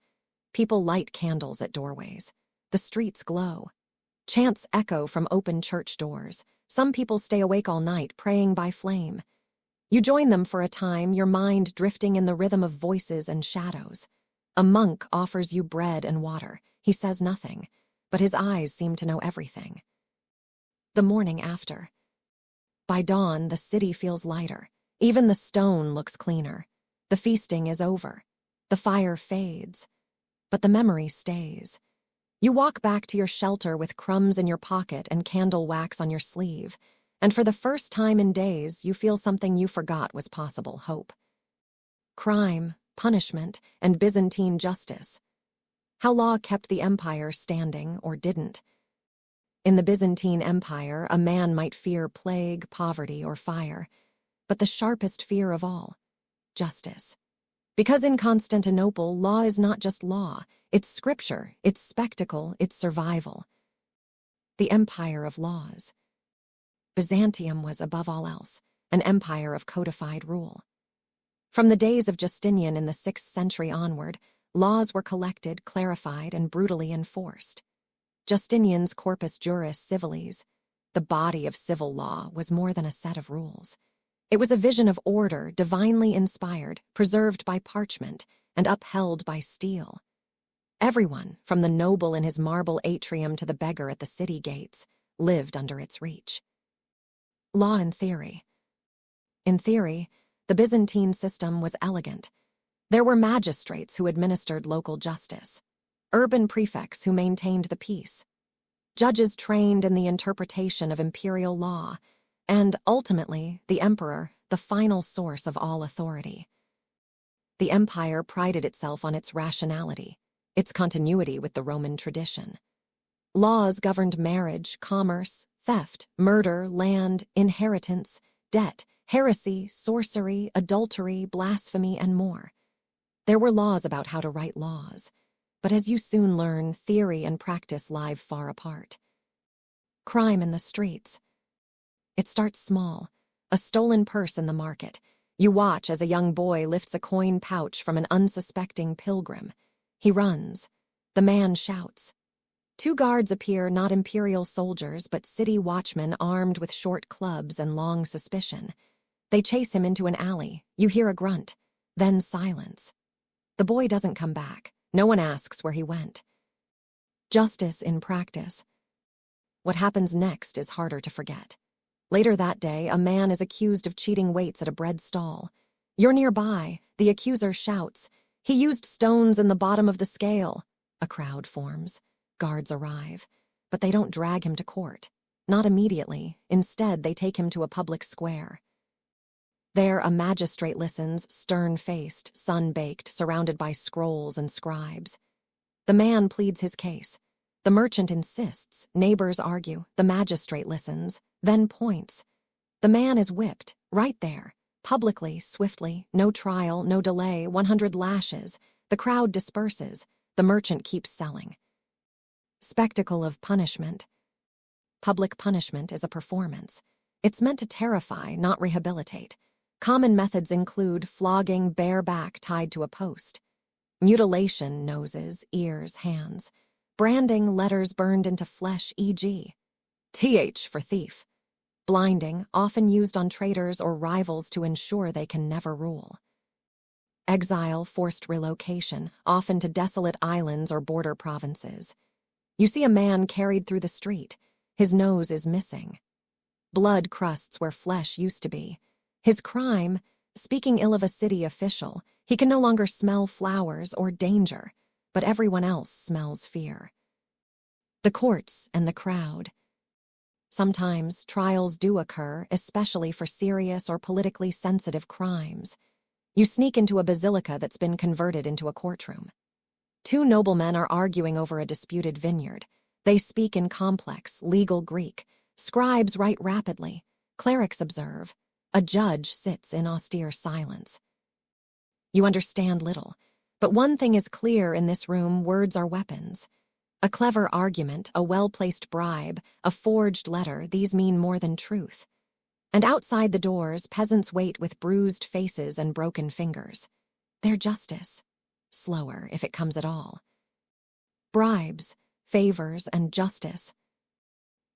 People light candles at doorways. The streets glow. Chants echo from open church doors. Some people stay awake all night, praying by flame. You join them for a time, your mind drifting in the rhythm of voices and shadows. A monk offers you bread and water. He says nothing, but his eyes seem to know everything. The morning after. By dawn, the city feels lighter. Even the stone looks cleaner. The feasting is over. The fire fades. But the memory stays. You walk back to your shelter with crumbs in your pocket and candle wax on your sleeve, and for the first time in days, you feel something you forgot was possible: hope. Crime, punishment, and Byzantine justice. How law kept the empire standing or didn't. In the Byzantine Empire, a man might fear plague, poverty, or fire, but the sharpest fear of all, justice. Because in Constantinople, law is not just law, it's scripture, it's spectacle, it's survival. The empire of laws. Byzantium was, above all else, an empire of codified rule. From the days of Justinian in the 6th century onward, laws were collected, clarified, and brutally enforced. Justinian's Corpus Juris Civilis, the body of civil law, was more than a set of rules. It was a vision of order, divinely inspired, preserved by parchment, and upheld by steel. Everyone, from the noble in his marble atrium to the beggar at the city gates, lived under its reach. Law in theory. In theory, the Byzantine system was elegant. There were magistrates who administered local justice, urban prefects who maintained the peace, judges trained in the interpretation of imperial law, and, ultimately, the emperor, the final source of all authority. The empire prided itself on its rationality, its continuity with the Roman tradition. Laws governed marriage, commerce, theft, murder, land, inheritance, debt, heresy, sorcery, adultery, blasphemy, and more. There were laws about how to write laws, but as you soon learn, theory and practice lie far apart. Crime in the streets. It starts small, a stolen purse in the market. You watch as a young boy lifts a coin pouch from an unsuspecting pilgrim. He runs. The man shouts. 2 guards appear, not imperial soldiers, but city watchmen armed with short clubs and long suspicion. They chase him into an alley. You hear a grunt, then silence. The boy doesn't come back. No one asks where he went. Justice in practice. What happens next is harder to forget. Later that day, a man is accused of cheating weights at a bread stall. You're nearby. The accuser shouts, "He used stones in the bottom of the scale." A crowd forms. Guards arrive, but they don't drag him to court. Not immediately. Instead, they take him to a public square. There, a magistrate listens, stern-faced, sun-baked, surrounded by scrolls and scribes. The man pleads his case. The merchant insists. Neighbors argue. The magistrate listens, then points. The man is whipped, right there. Publicly, swiftly, no trial, no delay, 100 lashes. The crowd disperses. The merchant keeps selling. Spectacle of punishment. Public punishment is a performance. It's meant to terrify, not rehabilitate. Common methods include flogging bare back tied to a post, mutilation, noses, ears, hands, branding, letters burned into flesh, e.g. TH for thief, blinding, often used on traitors or rivals to ensure they can never rule. Exile, forced relocation, often to desolate islands or border provinces. You see a man carried through the street. His nose is missing. Blood crusts where flesh used to be. His crime, speaking ill of a city official, he can no longer smell flowers or danger, but everyone else smells fear. The courts and the crowd. Sometimes trials do occur, especially for serious or politically sensitive crimes. You sneak into a basilica that's been converted into a courtroom. Two noblemen are arguing over a disputed vineyard. They speak in complex, legal Greek. Scribes write rapidly. Clerics observe. A judge sits in austere silence. You understand little, but one thing is clear in this room: words are weapons. A clever argument, a well-placed bribe, a forged letter, these mean more than truth. And outside the doors, peasants wait with bruised faces and broken fingers. Their justice. Slower, if it comes at all. Bribes, favors, and justice.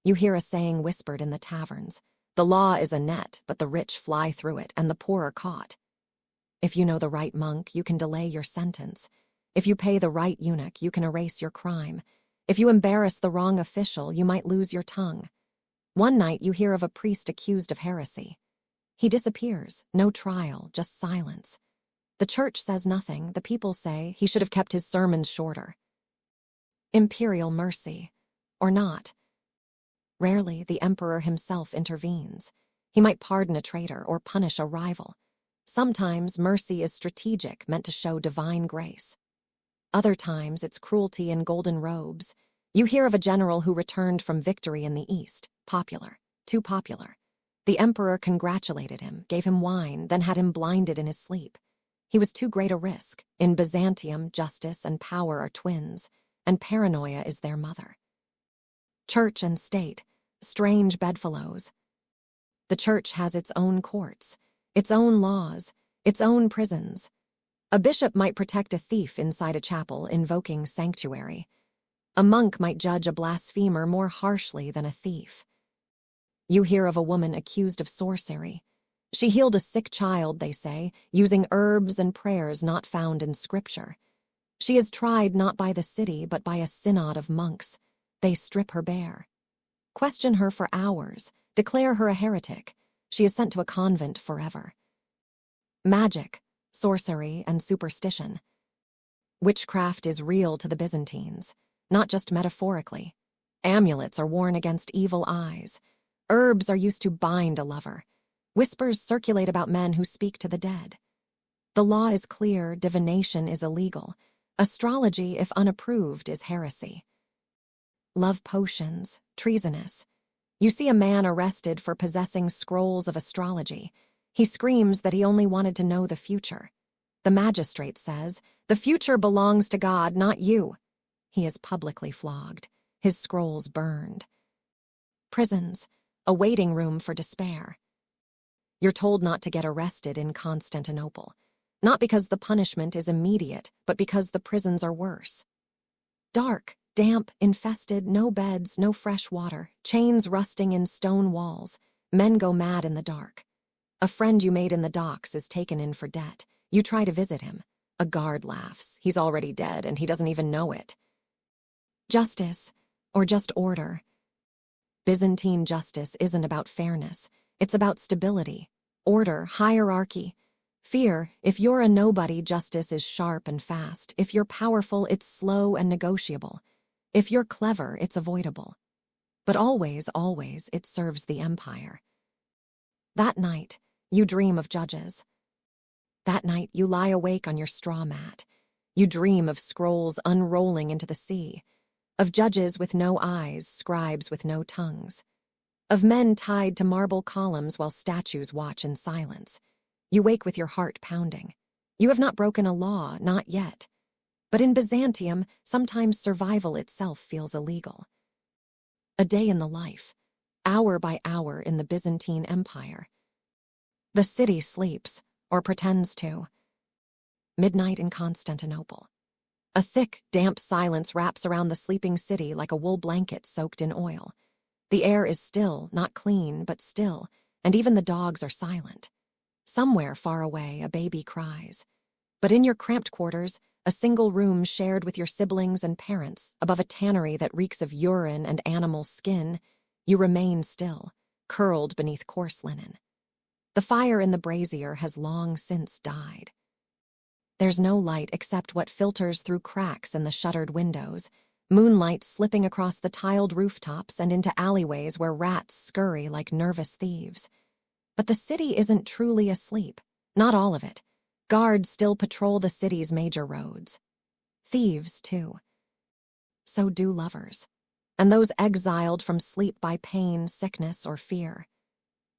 You hear a saying whispered in the taverns. The law is a net, but the rich fly through it, and the poor are caught. If you know the right monk, you can delay your sentence. If you pay the right eunuch, you can erase your crime. If you embarrass the wrong official, you might lose your tongue. One night you hear of a priest accused of heresy. He disappears, no trial, just silence. The church says nothing. The people say he should have kept his sermons shorter. Imperial mercy. Or not. Rarely, the emperor himself intervenes. He might pardon a traitor or punish a rival. Sometimes mercy is strategic, meant to show divine grace. Other times, it's cruelty in golden robes. You hear of a general who returned from victory in the east. Popular. Too popular. The emperor congratulated him, gave him wine, then had him blinded in his sleep. He was too great a risk. In Byzantium, justice and power are twins, and paranoia is their mother. Church and state, strange bedfellows. The church has its own courts, its own laws, its own prisons. A bishop might protect a thief inside a chapel, invoking sanctuary. A monk might judge a blasphemer more harshly than a thief. You hear of a woman accused of sorcery. She healed a sick child, they say, using herbs and prayers not found in scripture. She is tried not by the city, but by a synod of monks. They strip her bare. Question her for hours, declare her a heretic. She is sent to a convent forever. Magic, sorcery, and superstition. Witchcraft is real to the Byzantines, not just metaphorically. Amulets are worn against evil eyes. Herbs are used to bind a lover. Whispers circulate about men who speak to the dead. The law is clear, divination is illegal. Astrology, if unapproved, is heresy. Love potions, treasonous. You see a man arrested for possessing scrolls of astrology. He screams that he only wanted to know the future. The magistrate says, "The future belongs to God, not you." He is publicly flogged, his scrolls burned. Prisons, a waiting room for despair. You're told not to get arrested in Constantinople, not because the punishment is immediate, but because the prisons are worse. Dark, damp, infested, no beds, no fresh water, chains rusting in stone walls. Men go mad in the dark. A friend you made in the docks is taken in for debt. You try to visit him. A guard laughs. He's already dead, and he doesn't even know it. Justice, or just order. Byzantine justice isn't about fairness. It's about stability, order, hierarchy. Fear, if you're a nobody, justice is sharp and fast. If you're powerful, it's slow and negotiable. If you're clever, it's avoidable. But always, always, it serves the empire. That night, you dream of judges. That night, you lie awake on your straw mat. You dream of scrolls unrolling into the sea, of judges with no eyes, scribes with no tongues, of men tied to marble columns while statues watch in silence. You wake with your heart pounding. You have not broken a law, not yet. But in Byzantium, sometimes survival itself feels illegal. A day in the life, hour by hour in the Byzantine Empire. The city sleeps, or pretends to. Midnight in Constantinople. A thick, damp silence wraps around the sleeping city like a wool blanket soaked in oil. The air is still, not clean, but still, and even the dogs are silent. Somewhere far away, a baby cries. But in your cramped quarters, a single room shared with your siblings and parents, above a tannery that reeks of urine and animal skin, you remain still, curled beneath coarse linen. The fire in the brazier has long since died. There's no light except what filters through cracks in the shuttered windows, moonlight slipping across the tiled rooftops and into alleyways where rats scurry like nervous thieves. But the city isn't truly asleep, not all of it. Guards still patrol the city's major roads. Thieves, too. So do lovers, and those exiled from sleep by pain, sickness, or fear.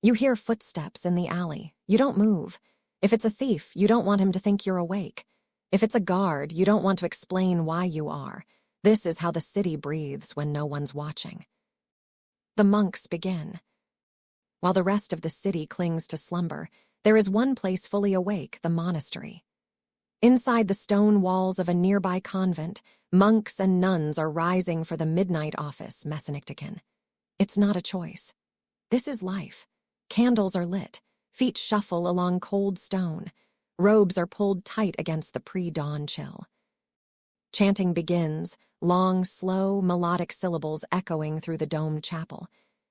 You hear footsteps in the alley. You don't move. If it's a thief, you don't want him to think you're awake. If it's a guard, you don't want to explain why you are. This is how the city breathes when no one's watching. The monks begin. While the rest of the city clings to slumber, there is one place fully awake, the monastery. Inside the stone walls of a nearby convent, monks and nuns are rising for the midnight office, Messenectican. It's not a choice. This is life. Candles are lit. Feet shuffle along cold stone. Robes are pulled tight against the pre-dawn chill. Chanting begins, long, slow, melodic syllables echoing through the domed chapel.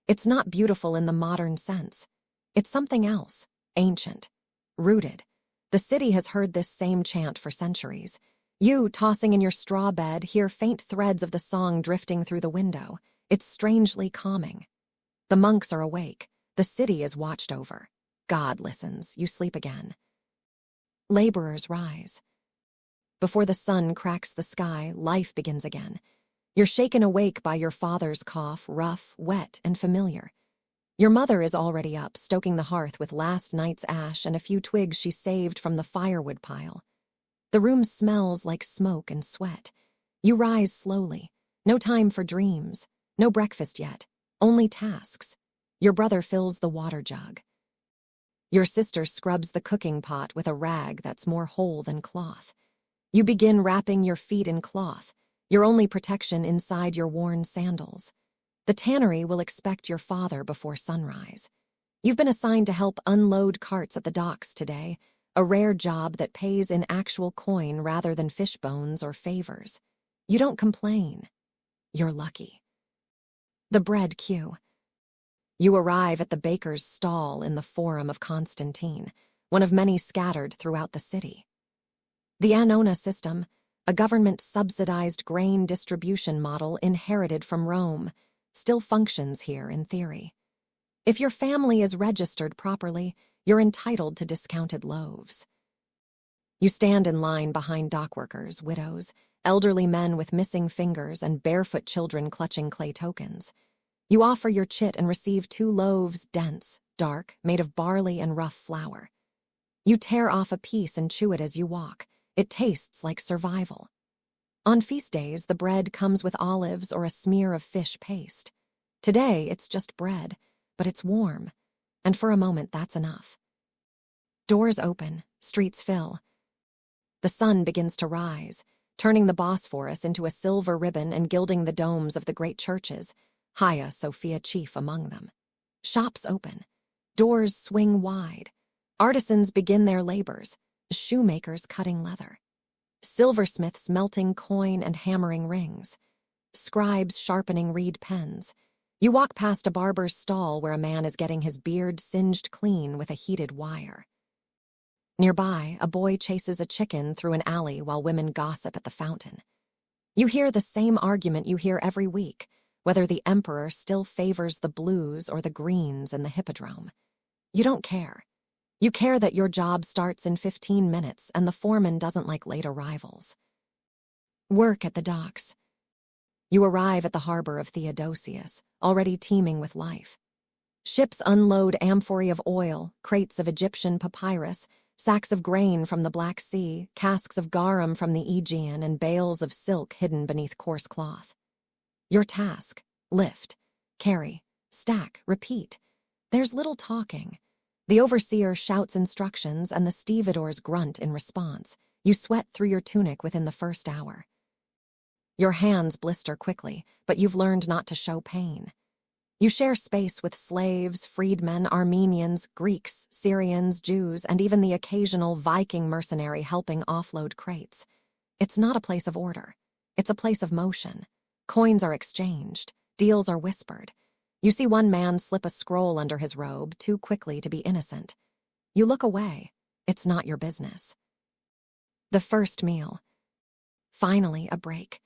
It's not beautiful in the modern sense. It's something else, ancient, rooted. The city has heard this same chant for centuries. You, tossing in your straw bed, hear faint threads of the song drifting through the window. It's strangely calming. The monks are awake. The city is watched over. God listens. You sleep again. Laborers rise. Before the sun cracks the sky, life begins again. You're shaken awake by your father's cough, rough, wet, and familiar. Your mother is already up, stoking the hearth with last night's ash and a few twigs she saved from the firewood pile. The room smells like smoke and sweat. You rise slowly. No time for dreams. No breakfast yet. Only tasks. Your brother fills the water jug. Your sister scrubs the cooking pot with a rag that's more whole than cloth. You begin wrapping your feet in cloth, your only protection inside your worn sandals. The tannery will expect your father before sunrise. You've been assigned to help unload carts at the docks today, a rare job that pays in actual coin rather than fish bones or favors. You don't complain. You're lucky. The bread queue. You arrive at the baker's stall in the Forum of Constantine, one of many scattered throughout the city. The Annona system, a government-subsidized grain distribution model inherited from Rome, still functions here in theory. If your family is registered properly, you're entitled to discounted loaves. You stand in line behind dockworkers, widows, elderly men with missing fingers, and barefoot children clutching clay tokens. You offer your chit and receive 2 loaves, dense, dark, made of barley and rough flour. You tear off a piece and chew it as you walk. It tastes like survival. On feast days, the bread comes with olives or a smear of fish paste. Today, it's just bread, but it's warm, and for a moment, that's enough. Doors open, streets fill. The sun begins to rise, turning the Bosphorus into a silver ribbon and gilding the domes of the great churches, Hagia Sophia chief among them. Shops open. Doors swing wide. Artisans begin their labors, shoemakers cutting leather. Silversmiths melting coin and hammering rings. Scribes sharpening reed pens. You walk past a barber's stall where a man is getting his beard singed clean with a heated wire. Nearby, a boy chases a chicken through an alley while women gossip at the fountain. You hear the same argument you hear every week, whether the emperor still favors the blues or the greens in the hippodrome. You don't care. You care that your job starts in 15 minutes and the foreman doesn't like late arrivals. Work at the docks. You arrive at the harbor of Theodosius, already teeming with life. Ships unload amphorae of oil, crates of Egyptian papyrus, sacks of grain from the Black Sea, casks of garum from the Aegean, and bales of silk hidden beneath coarse cloth. Your task: lift, carry, stack, repeat. There's little talking. The overseer shouts instructions and the stevedores grunt in response. You sweat through your tunic within the first hour. Your hands blister quickly, but you've learned not to show pain. You share space with slaves, freedmen, Armenians, Greeks, Syrians, Jews, and even the occasional Viking mercenary helping offload crates. It's not a place of order. It's a place of motion. Coins are exchanged. Deals are whispered. You see one man slip a scroll under his robe too quickly to be innocent. You look away. It's not your business. The first meal. Finally, a break.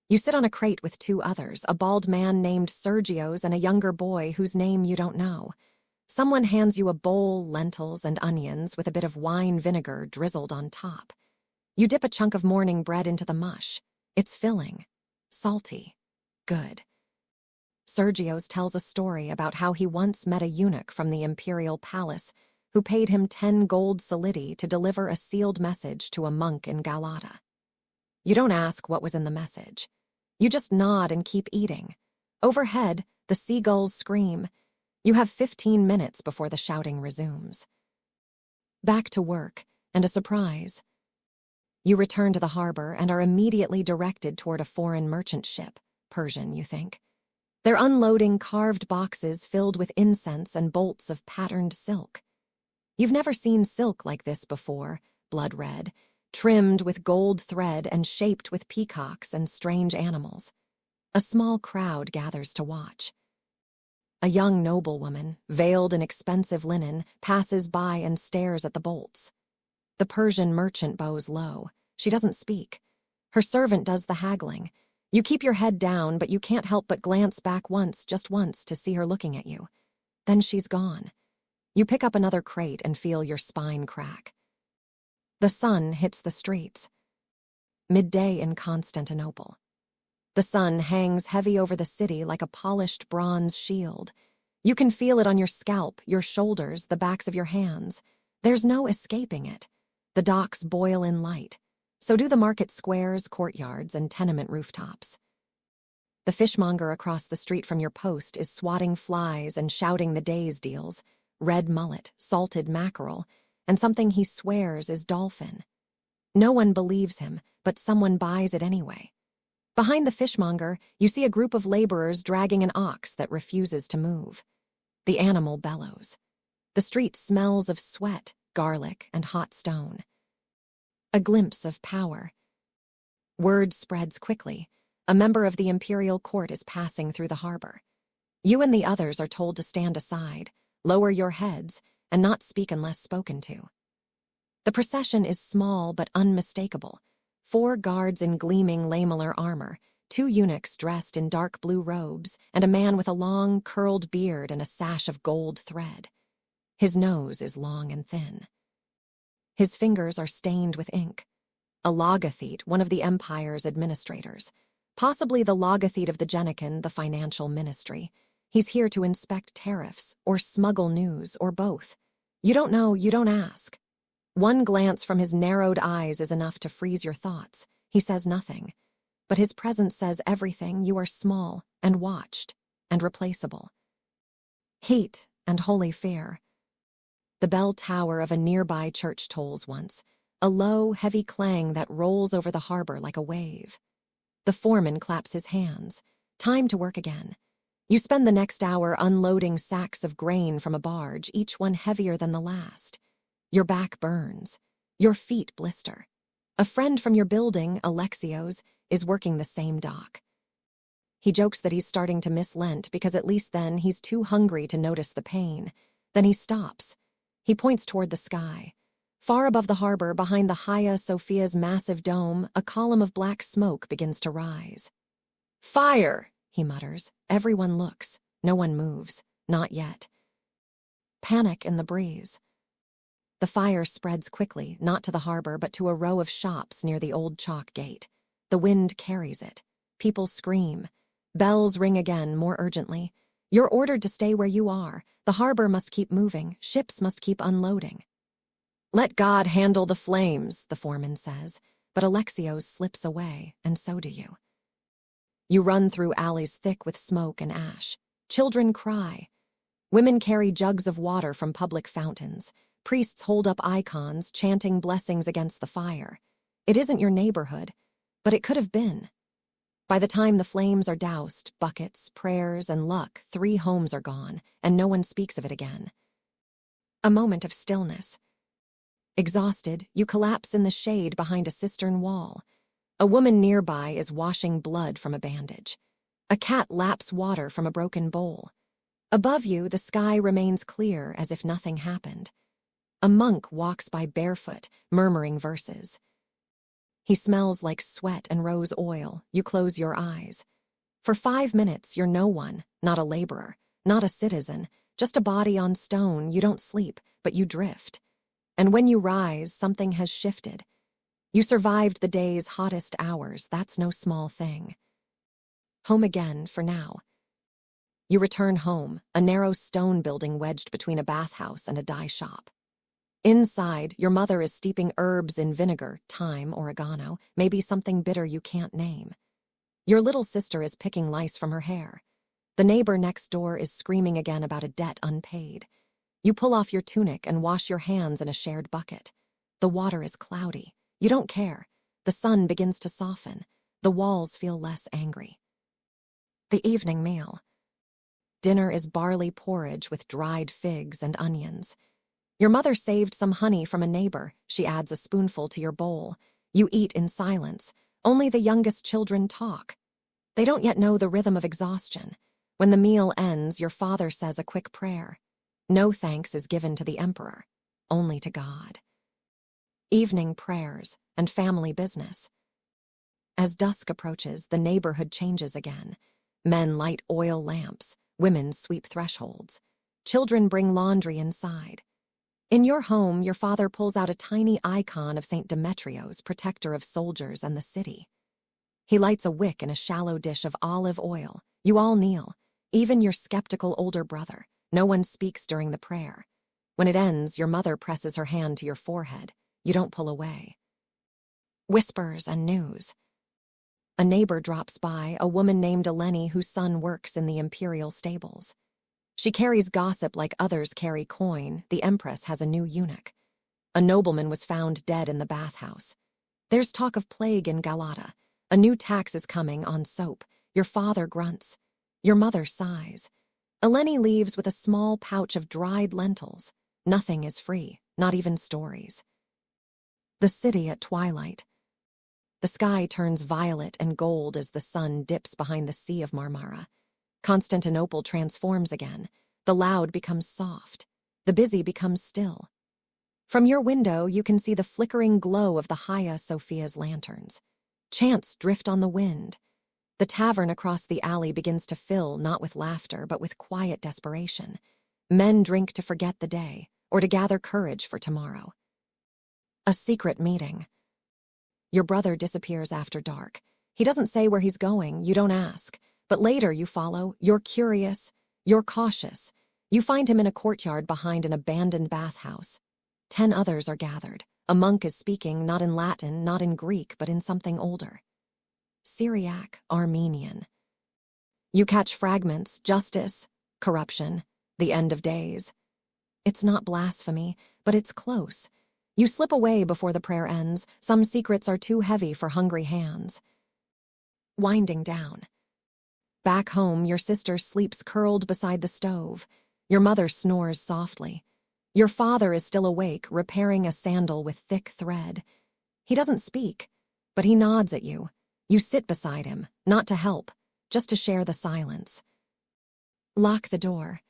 You sit on a crate with two others, a bald man named Sergios and a younger boy whose name you don't know. Someone hands you a bowl, lentils, and onions with a bit of wine vinegar drizzled on top. You dip a chunk of morning bread into the mush. It's filling, salty, good. Sergios tells a story about how he once met a eunuch from the imperial palace who paid him 10 gold solidi to deliver a sealed message to a monk in Galata. You don't ask what was in the message. You just nod and keep eating. Overhead, the seagulls scream. You have 15 minutes before the shouting resumes. Back to work, and a surprise. You return to the harbor and are immediately directed toward a foreign merchant ship, Persian, you think. They're unloading carved boxes filled with incense and bolts of patterned silk. You've never seen silk like this before, blood red, trimmed with gold thread and shaped with peacocks and strange animals. A small crowd gathers to watch. A young noblewoman, veiled in expensive linen, passes by and stares at the bolts. The Persian merchant bows low. She doesn't speak. Her servant does the haggling. You keep your head down, but you can't help but glance back once, just once, to see her looking at you. Then she's gone. You pick up another crate and feel your spine crack. The sun hits the streets. Midday in Constantinople. The sun hangs heavy over the city like a polished bronze shield. You can feel it on your scalp, your shoulders, the backs of your hands. There's no escaping it. The docks boil in light. So do the market squares, courtyards, and tenement rooftops. The fishmonger across the street from your post is swatting flies and shouting the day's deals: red mullet, salted mackerel, and something he swears is dolphin. No one believes him, but someone buys it anyway. Behind the fishmonger, you see a group of laborers dragging an ox that refuses to move. The animal bellows. The street smells of sweat, garlic, and hot stone. A glimpse of power. Word spreads quickly. A member of the imperial court is passing through the harbor. You and the others are told to stand aside, lower your heads, and not speak unless spoken to. The procession is small but unmistakable. 4 guards in gleaming lamellar armor, 2 eunuchs dressed in dark blue robes, and a man with a long, curled beard and a sash of gold thread. His nose is long and thin. His fingers are stained with ink. A logothete, one of the empire's administrators. Possibly the logothete of the Genican, the financial ministry. He's here to inspect tariffs, or smuggle news, or both. You don't know, you don't ask. One glance from his narrowed eyes is enough to freeze your thoughts. He says nothing. But his presence says everything. You are small, and watched, and replaceable. Heat and holy fear. The bell tower of a nearby church tolls once, a low, heavy clang that rolls over the harbor like a wave. The foreman claps his hands. Time to work again. You spend the next hour unloading sacks of grain from a barge, each one heavier than the last. Your back burns. Your feet blister. A friend from your building, Alexios, is working the same dock. He jokes that he's starting to miss Lent because at least then he's too hungry to notice the pain. Then he stops. He points toward the sky. Far above the harbor, behind the Hagia Sophia's massive dome, a column of black smoke begins to rise. "Fire!" he mutters. Everyone looks. No one moves. Not yet. Panic in the breeze. The fire spreads quickly, not to the harbor, but to a row of shops near the old chalk gate. The wind carries it. People scream. Bells ring again, more urgently. You're ordered to stay where you are. The harbor must keep moving. Ships must keep unloading. "Let God handle the flames," the foreman says, but Alexios slips away, and so do you. You run through alleys thick with smoke and ash. Children cry. Women carry jugs of water from public fountains. Priests hold up icons, chanting blessings against the fire. It isn't your neighborhood, but it could have been. By the time the flames are doused, buckets, prayers, and luck, 3 homes are gone, and no one speaks of it again. A moment of stillness. Exhausted, you collapse in the shade behind a cistern wall. A woman nearby is washing blood from a bandage. A cat laps water from a broken bowl. Above you, the sky remains clear as if nothing happened. A monk walks by barefoot, murmuring verses. He smells like sweat and rose oil. You close your eyes. For 5 minutes, you're no one, not a laborer, not a citizen, just a body on stone. You don't sleep, but you drift. And when you rise, something has shifted. You survived the day's hottest hours. That's no small thing. Home again, for now. You return home, a narrow stone building wedged between a bathhouse and a dye shop. Inside, your mother is steeping herbs in vinegar, thyme, oregano, maybe something bitter you can't name. Your little sister is picking lice from her hair. The neighbor next door is screaming again about a debt unpaid. You pull off your tunic and wash your hands in a shared bucket. The water is cloudy. You don't care. The sun begins to soften. The walls feel less angry. The evening meal. Dinner is barley porridge with dried figs and onions. Your mother saved some honey from a neighbor. She adds a spoonful to your bowl. You eat in silence. Only the youngest children talk. They don't yet know the rhythm of exhaustion. When the meal ends, your father says a quick prayer. No thanks is given to the emperor, only to God. Evening prayers and family business. As dusk approaches, the neighborhood changes again. Men light oil lamps. Women sweep thresholds. Children bring laundry inside. In your home, your father pulls out a tiny icon of St. Demetrios, protector of soldiers and the city. He lights a wick in a shallow dish of olive oil. You all kneel, even your skeptical older brother. No one speaks during the prayer. When it ends, your mother presses her hand to your forehead. You don't pull away. Whispers and news. A neighbor drops by, a woman named Eleni whose son works in the imperial stables. She carries gossip like others carry coin. The empress has a new eunuch. A nobleman was found dead in the bathhouse. There's talk of plague in Galata. A new tax is coming on soap. Your father grunts. Your mother sighs. Eleni leaves with a small pouch of dried lentils. Nothing is free, not even stories. The city at twilight. The sky turns violet and gold as the sun dips behind the Sea of Marmara. Constantinople transforms again. The loud becomes soft. The busy becomes still. From your window, you can see the flickering glow of the Hagia Sophia's lanterns. Chants drift on the wind. The tavern across the alley begins to fill, not with laughter, but with quiet desperation. Men drink to forget the day, or to gather courage for tomorrow. A secret meeting. Your brother disappears after dark. He doesn't say where he's going, you don't ask. But later you follow, you're curious, you're cautious. You find him in a courtyard behind an abandoned bathhouse. 10 others are gathered. A monk is speaking, not in Latin, not in Greek, but in something older. Syriac, Armenian. You catch fragments, justice, corruption, the end of days. It's not blasphemy, but it's close. You slip away before the prayer ends. Some secrets are too heavy for hungry hands. Winding down. Back home, your sister sleeps curled beside the stove. Your mother snores softly. Your father is still awake, repairing a sandal with thick thread. He doesn't speak, but he nods at you. You sit beside him, not to help, just to share the silence. Lock the door.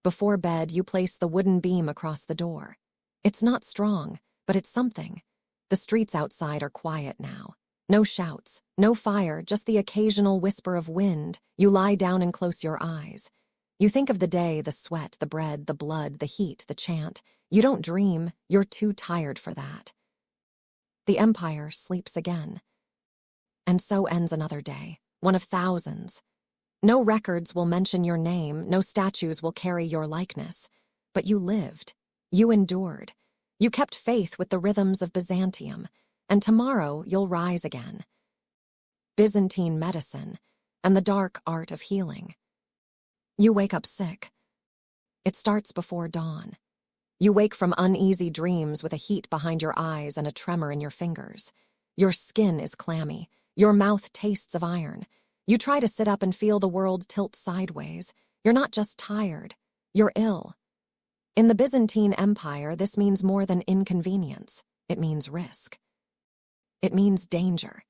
Before bed, you place the wooden beam across the door. It's not strong, but it's something. The streets outside are quiet now. No shouts, no fire, just the occasional whisper of wind. You lie down and close your eyes. You think of the day, the sweat, the bread, the blood, the heat, the chant. You don't dream, you're too tired for that. The empire sleeps again. And so ends another day, one of thousands. No records will mention your name, no statues will carry your likeness. But you lived. You endured. You kept faith with the rhythms of Byzantium, and tomorrow you'll rise again. Byzantine medicine and the dark art of healing. You wake up sick. It starts before dawn. You wake from uneasy dreams with a heat behind your eyes and a tremor in your fingers. Your skin is clammy. Your mouth tastes of iron. You try to sit up and feel the world tilt sideways. You're not just tired. You're ill. In the Byzantine Empire, this means more than inconvenience. It means risk. It means danger.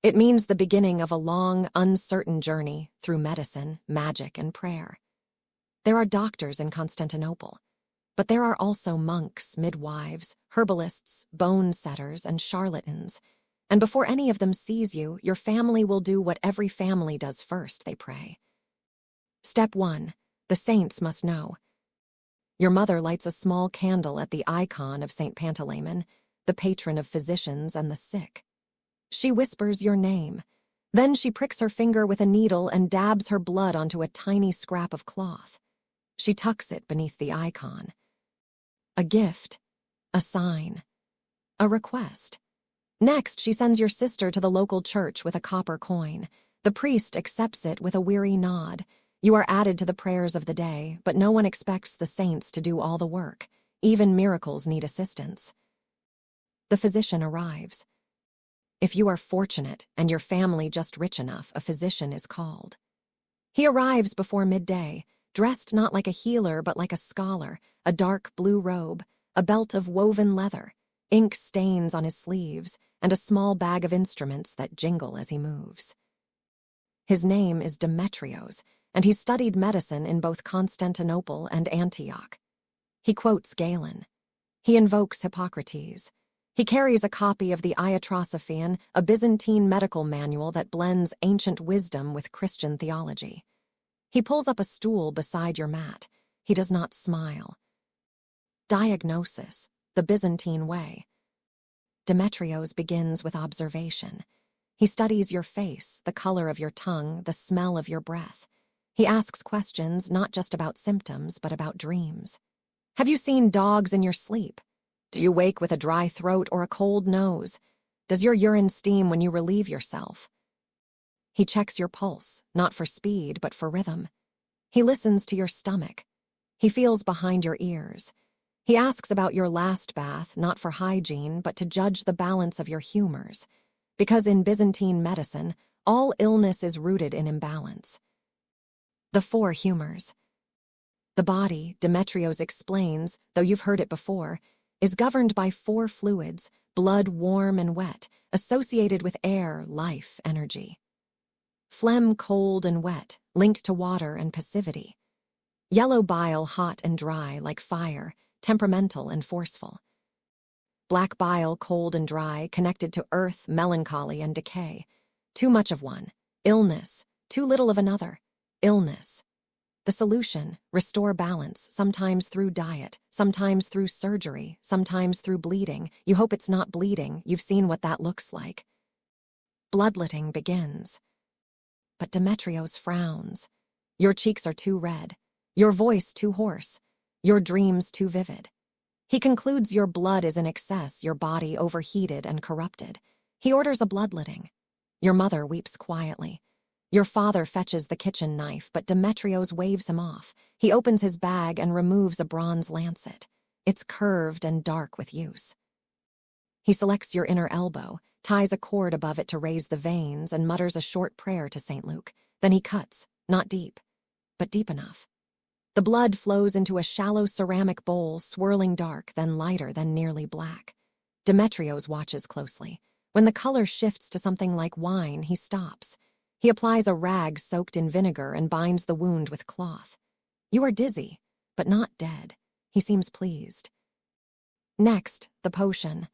It means the beginning of a long, uncertain journey through medicine, magic, and prayer. There are doctors in Constantinople, but there are also monks, midwives, herbalists, bone setters, and charlatans. And before any of them sees you, your family will do what every family does first, they pray. Step 1. The saints must know. Your mother lights a small candle at the icon of St. Pantaleon, the patron of physicians and the sick. She whispers your name. Then she pricks her finger with a needle and dabs her blood onto a tiny scrap of cloth. She tucks it beneath the icon. A gift, a sign, a request. Next, she sends your sister to the local church with a copper coin. The priest accepts it with a weary nod. You are added to the prayers of the day, but no one expects the saints to do all the work. Even miracles need assistance. The physician arrives. If you are fortunate and your family just rich enough, a physician is called. He arrives before midday, dressed not like a healer but like a scholar, a dark blue robe, a belt of woven leather, ink stains on his sleeves, and a small bag of instruments that jingle as he moves. His name is Demetrios, and he studied medicine in both Constantinople and Antioch. He quotes Galen. He invokes Hippocrates. He carries a copy of the Hagia, a Byzantine medical manual that blends ancient wisdom with Christian theology. He pulls up a stool beside your mat. He does not smile. Diagnosis, the Byzantine way. Demetrios begins with observation. He studies your face, the color of your tongue, the smell of your breath. He asks questions not just about symptoms, but about dreams. Have you seen dogs in your sleep? Do you wake with a dry throat or a cold nose? Does your urine steam when you relieve yourself? He checks your pulse, not for speed, but for rhythm. He listens to your stomach. He feels behind your ears. He asks about your last bath, not for hygiene, but to judge the balance of your humors. Because in Byzantine medicine, all illness is rooted in imbalance. The 4 humors. The body, Demetrios explains, though you've heard it before, is governed by 4 fluids, blood warm and wet, associated with air, life, energy. Phlegm cold and wet, linked to water and passivity. Yellow bile hot and dry, like fire, temperamental and forceful. Black bile cold and dry, connected to earth, melancholy, and decay. Too much of one, illness. Too little of another, illness. The solution, restore balance, sometimes through diet, sometimes through surgery, sometimes through bleeding. You hope it's not bleeding, you've seen what that looks like. Bloodletting begins. But Demetrios frowns. Your cheeks are too red, your voice too hoarse, your dreams too vivid. He concludes your blood is in excess, your body overheated and corrupted. He orders a bloodletting. Your mother weeps quietly. Your father fetches the kitchen knife, but Demetrios waves him off. He opens his bag and removes a bronze lancet. It's curved and dark with use. He selects your inner elbow, ties a cord above it to raise the veins, and mutters a short prayer to St. Luke. Then he cuts, not deep, but deep enough. The blood flows into a shallow ceramic bowl, swirling dark, then lighter, then nearly black. Demetrios watches closely. When the color shifts to something like wine, he stops. He applies a rag soaked in vinegar and binds the wound with cloth. You are dizzy, but not dead. He seems pleased. Next, the potion.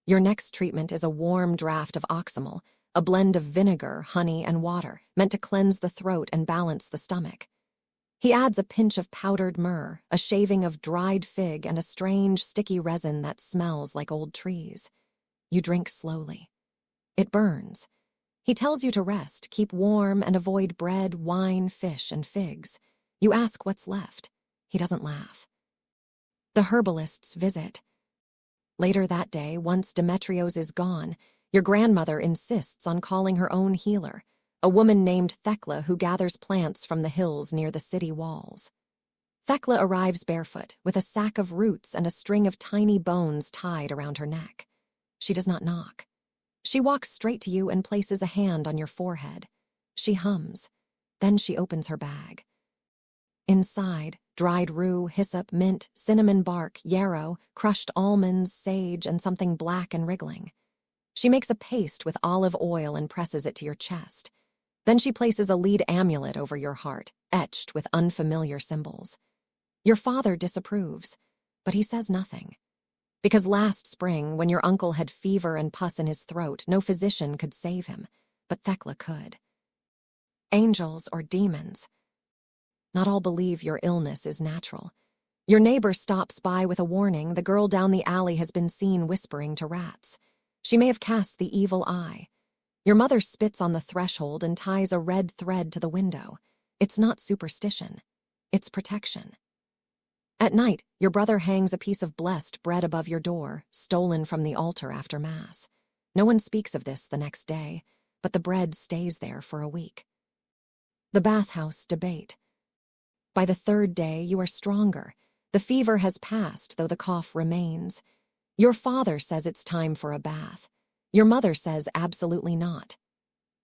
Your next treatment is a warm draft of oxymel, a blend of vinegar, honey, and water, meant to cleanse the throat and balance the stomach. He adds a pinch of powdered myrrh, a shaving of dried fig, and a strange, sticky resin that smells like old trees. You drink slowly. It burns. He tells you to rest, keep warm, and avoid bread, wine, fish, and figs. You ask what's left. He doesn't laugh. The herbalists visit. Later that day, once Demetrios is gone, your grandmother insists on calling her own healer, a woman named Thecla who gathers plants from the hills near the city walls. Thecla arrives barefoot, with a sack of roots and a string of tiny bones tied around her neck. She does not knock. She walks straight to you and places a hand on your forehead. She hums. Then she opens her bag. Inside, dried rue, hyssop, mint, cinnamon bark, yarrow, crushed almonds, sage, and something black and wriggling. She makes a paste with olive oil and presses it to your chest. Then she places a lead amulet over your heart, etched with unfamiliar symbols. Your father disapproves, but he says nothing. Because last spring, when your uncle had fever and pus in his throat, no physician could save him, but Thecla could. Angels or demons. Not all believe your illness is natural. Your neighbor stops by with a warning. The girl down the alley has been seen whispering to rats. She may have cast the evil eye. Your mother spits on the threshold and ties a red thread to the window. It's not superstition. It's protection. At night, your brother hangs a piece of blessed bread above your door, stolen from the altar after Mass. No one speaks of this the next day, but the bread stays there for a week. The bathhouse debate. By the third day, you are stronger. The fever has passed, though the cough remains. Your father says it's time for a bath. Your mother says absolutely not.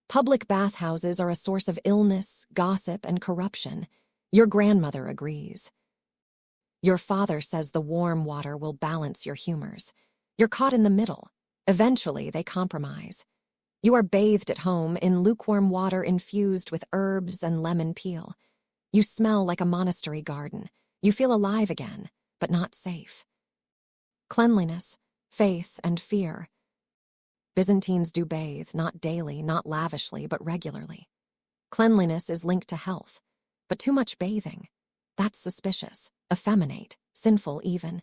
Public bathhouses are a source of illness, gossip, and corruption. Your grandmother agrees. Your father says the warm water will balance your humors. You're caught in the middle. Eventually, they compromise. You are bathed at home in lukewarm water infused with herbs and lemon peel. You smell like a monastery garden. You feel alive again, but not safe. Cleanliness, faith, and fear. Byzantines do bathe, not daily, not lavishly, but regularly. Cleanliness is linked to health, but too much bathing. That's suspicious, effeminate, sinful even.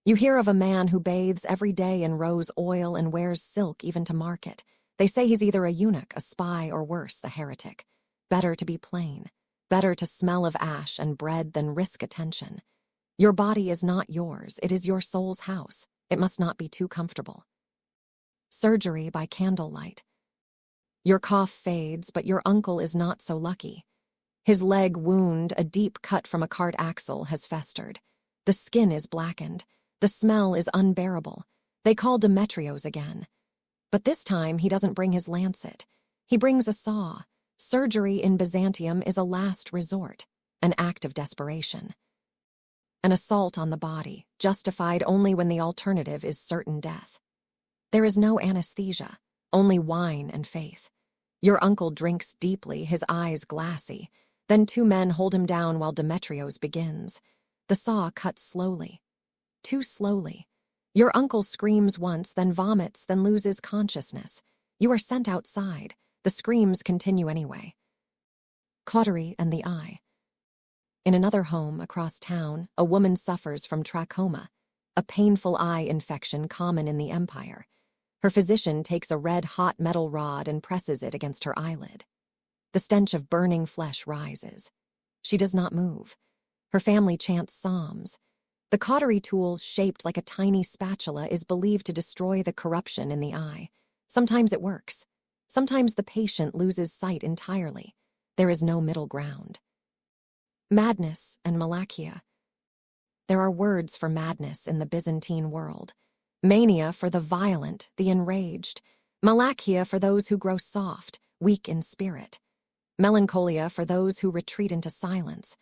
You hear of a man who bathes every day in rose oil and wears silk even to market. They say he's either a eunuch, a spy, or worse, a heretic. Better to be plain. Better to smell of ash and bread than risk attention. Your body is not yours. It is your soul's house. It must not be too comfortable. Surgery by candlelight. Your cough fades, but your uncle is not so lucky. His leg wound, a deep cut from a cart axle, has festered. The skin is blackened. The smell is unbearable. They call Demetrios again. But this time he doesn't bring his lancet. He brings a saw. Surgery in Byzantium is a last resort, an act of desperation. An assault on the body, justified only when the alternative is certain death. There is no anesthesia, only wine and faith. Your uncle drinks deeply, his eyes glassy. Then two men hold him down while Demetrios begins. The saw cuts slowly. Too slowly. Your uncle screams once, then vomits, then loses consciousness. You are sent outside. The screams continue anyway. Cautery and the eye. In another home across town, a woman suffers from trachoma, a painful eye infection common in the empire. Her physician takes a red-hot metal rod and presses it against her eyelid. The stench of burning flesh rises. She does not move. Her family chants psalms. The cautery tool, shaped like a tiny spatula, is believed to destroy the corruption in the eye. Sometimes it works. Sometimes the patient loses sight entirely. There is no middle ground. Madness and malachia. There are words for madness in the Byzantine world. Mania for the violent, the enraged. Malachia for those who grow soft, weak in spirit. Melancholia for those who retreat into silence.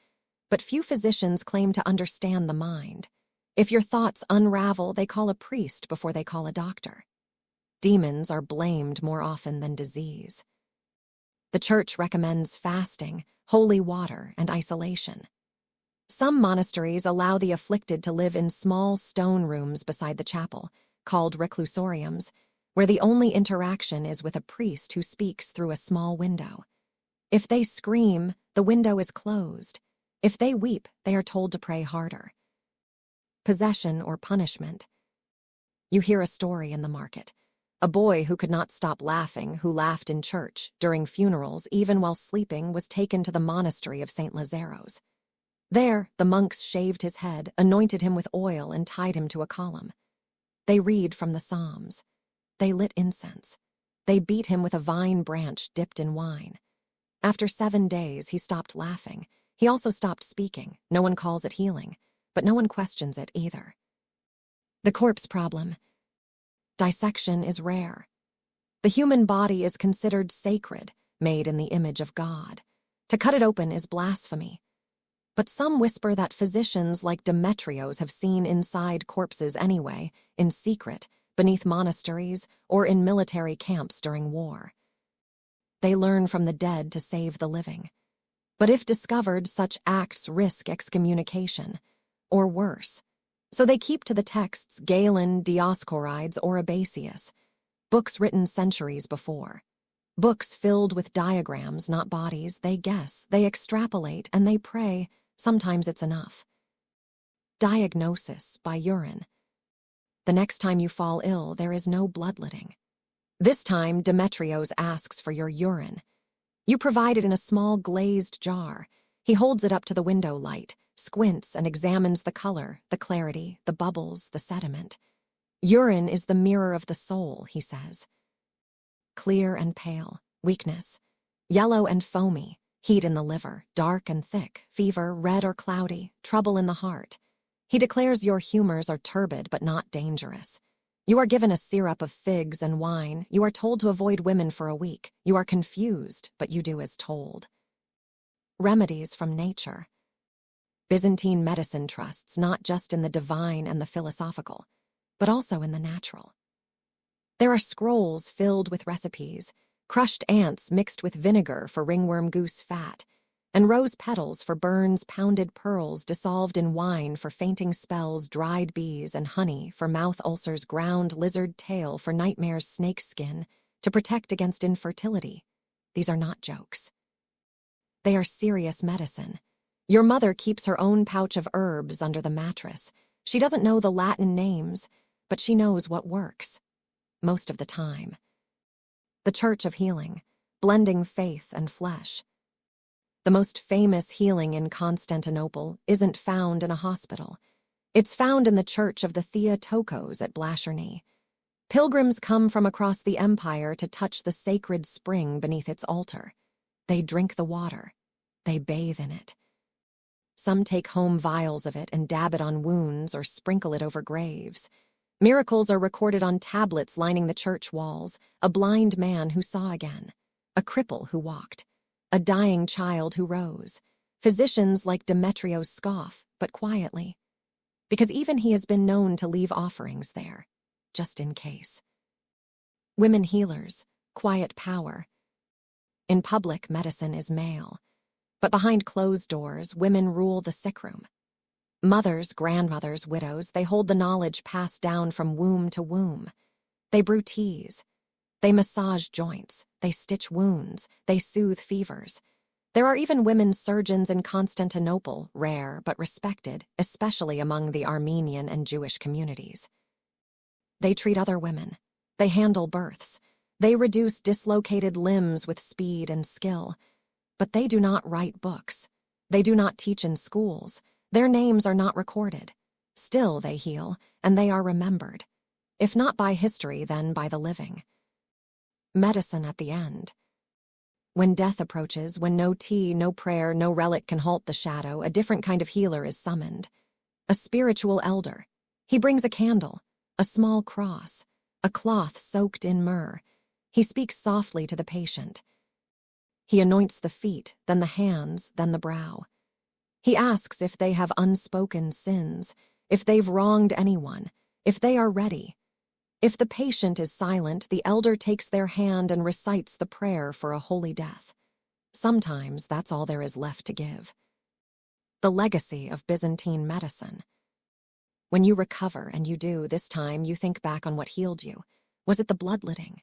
But few physicians claim to understand the mind. If your thoughts unravel, they call a priest before they call a doctor. Demons are blamed more often than disease. The church recommends fasting, holy water, and isolation. Some monasteries allow the afflicted to live in small stone rooms beside the chapel, called reclusoriums, where the only interaction is with a priest who speaks through a small window. If they scream, the window is closed. If they weep, they are told to pray harder. Possession or punishment. You hear a story in the market. A boy who could not stop laughing, who laughed in church, during funerals, even while sleeping, was taken to the monastery of St. Lazaro's. There, the monks shaved his head, anointed him with oil, and tied him to a column. They read from the Psalms. They lit incense. They beat him with a vine branch dipped in wine. After 7 days, he stopped laughing. He also stopped speaking. No one calls it healing, but no one questions it either. The corpse problem. Dissection is rare. The human body is considered sacred, made in the image of God. To cut it open is blasphemy. But some whisper that physicians like Demetrios have seen inside corpses anyway, in secret, beneath monasteries, or in military camps during war. They learn from the dead to save the living. But if discovered, such acts risk excommunication, or worse. So they keep to the texts Galen, Dioscorides, or Abasius, books written centuries before. Books filled with diagrams, not bodies. They guess, they extrapolate, and they pray. Sometimes it's enough. Diagnosis by urine. The next time you fall ill, there is no bloodletting. This time, Demetrios asks for your urine. You provide it in a small glazed jar. He holds it up to the window light, squints and examines the color, the clarity, the bubbles, the sediment. Urine is the mirror of the soul, he says. Clear and pale, weakness. Yellow and foamy, heat in the liver, dark and thick, fever, red or cloudy, trouble in the heart. He declares your humors are turbid but not dangerous. You are given a syrup of figs and wine. You are told to avoid women for a week. You are confused, but you do as told. Remedies from nature. Byzantine medicine trusts not just in the divine and the philosophical, but also in the natural. There are scrolls filled with recipes, crushed ants mixed with vinegar for ringworm goose fat, and rose petals for burns, pounded pearls dissolved in wine for fainting spells, dried bees, and honey for mouth ulcers, ground lizard tail for nightmares, snake skin to protect against infertility. These are not jokes. They are serious medicine. Your mother keeps her own pouch of herbs under the mattress. She doesn't know the Latin names, but she knows what works. Most of the time. The Church of Healing, blending faith and flesh. The most famous healing in Constantinople isn't found in a hospital. It's found in the Church of the Theotokos at Blasherny. Pilgrims come from across the empire to touch the sacred spring beneath its altar. They drink the water. They bathe in it. Some take home vials of it and dab it on wounds or sprinkle it over graves. Miracles are recorded on tablets lining the church walls. A blind man who saw again. A cripple who walked. A dying child who rose. Physicians like Demetrios scoff, but quietly. Because even he has been known to leave offerings there, just in case. Women healers, quiet power. In public, medicine is male. But behind closed doors, women rule the sick room. Mothers, grandmothers, widows, they hold the knowledge passed down from womb to womb. They brew teas. They massage joints. They stitch wounds. They soothe fevers. There are even women surgeons in Constantinople, rare but respected, especially among the Armenian and Jewish communities. They treat other women. They handle births. They reduce dislocated limbs with speed and skill. But they do not write books. They do not teach in schools. Their names are not recorded. Still they heal, and they are remembered. If not by history, then by the living. Medicine at the end. When death approaches, when no tea, no prayer, no relic can halt the shadow, a different kind of healer is summoned. A spiritual elder. He brings a candle, a small cross, a cloth soaked in myrrh. He speaks softly to the patient. He anoints the feet, then the hands, then the brow. He asks if they have unspoken sins, if they've wronged anyone, if they are ready. If the patient is silent, the elder takes their hand and recites the prayer for a holy death. Sometimes that's all there is left to give. The legacy of Byzantine medicine. When you recover, and you do, this time you think back on what healed you. Was it the bloodletting?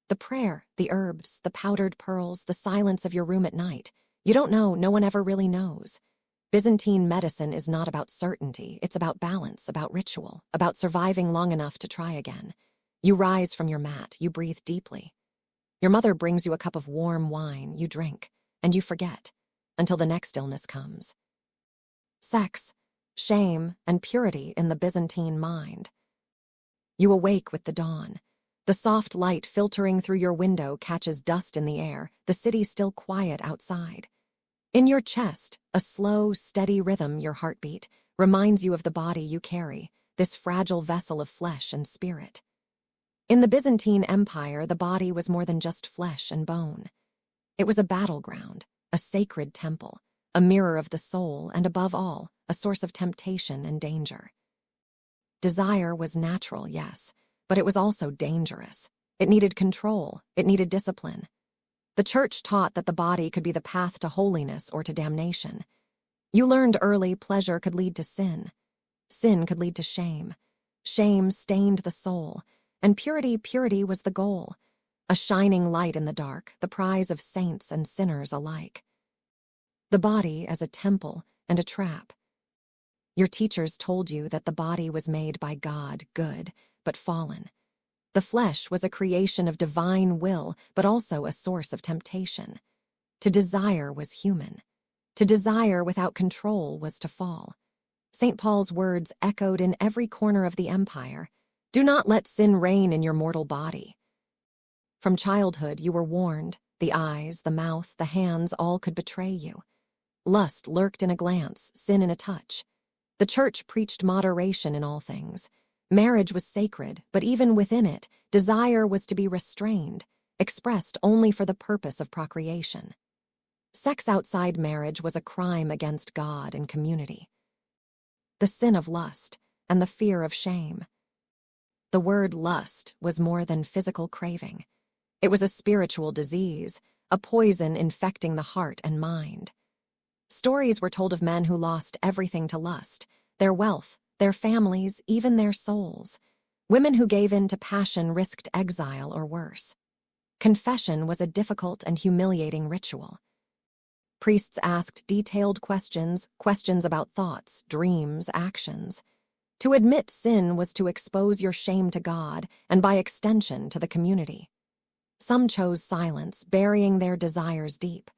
The prayer, the herbs, the powdered pearls, the silence of your room at night? You don't know, no one ever really knows. Byzantine medicine is not about certainty, it's about balance, about ritual, about surviving long enough to try again. You rise from your mat, you breathe deeply. Your mother brings you a cup of warm wine, you drink, and you forget, until the next illness comes. Sex, shame, and purity in the Byzantine mind. You awake with the dawn. The soft light filtering through your window catches dust in the air, the city still quiet outside. In your chest, a slow, steady rhythm, your heartbeat, reminds you of the body you carry, this fragile vessel of flesh and spirit. In the Byzantine Empire, the body was more than just flesh and bone. It was a battleground, a sacred temple, a mirror of the soul, and above all, a source of temptation and danger. Desire was natural, yes, but it was also dangerous. It needed control, it needed discipline. The church taught that the body could be the path to holiness or to damnation. You learned early pleasure could lead to sin. Sin could lead to shame. Shame stained the soul, and purity was the goal. A shining light in the dark, the prize of saints and sinners alike. The body as a temple and a trap. Your teachers told you that the body was made by God, good, but fallen. The flesh was a creation of divine will, but also a source of temptation. To desire was human. To desire without control was to fall. St. Paul's words echoed in every corner of the empire. Do not let sin reign in your mortal body. From childhood, you were warned. The eyes, the mouth, the hands, all could betray you. Lust lurked in a glance, sin in a touch. The church preached moderation in all things. Marriage was sacred, but even within it, desire was to be restrained, expressed only for the purpose of procreation. Sex outside marriage was a crime against God and community. The sin of lust and the fear of shame. The word lust was more than physical craving. It was a spiritual disease, a poison infecting the heart and mind. Stories were told of men who lost everything to lust, their wealth, their families, even their souls. Women who gave in to passion risked exile or worse. Confession was a difficult and humiliating ritual. Priests asked detailed questions about thoughts, dreams, actions. To admit sin was to expose your shame to God and, by extension, to the community. Some chose silence, burying their desires deep.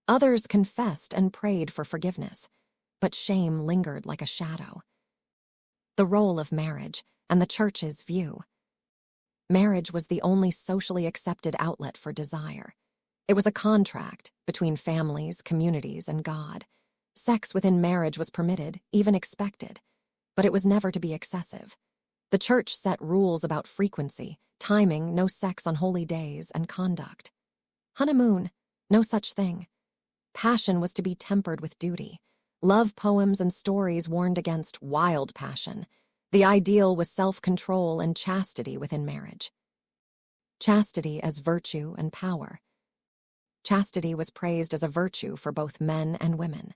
Others confessed and prayed for forgiveness, but shame lingered like a shadow. The role of marriage and the church's view. Marriage was the only socially accepted outlet for desire. It was a contract between families, communities, and God. Sex within marriage was permitted, even expected, but it was never to be excessive. The church set rules about frequency, timing, no sex on holy days, and conduct. Honeymoon, no such thing. Passion was to be tempered with duty. Love poems and stories warned against wild passion. The ideal was self-control and chastity within marriage. Chastity as virtue and power. Chastity was praised as a virtue for both men and women.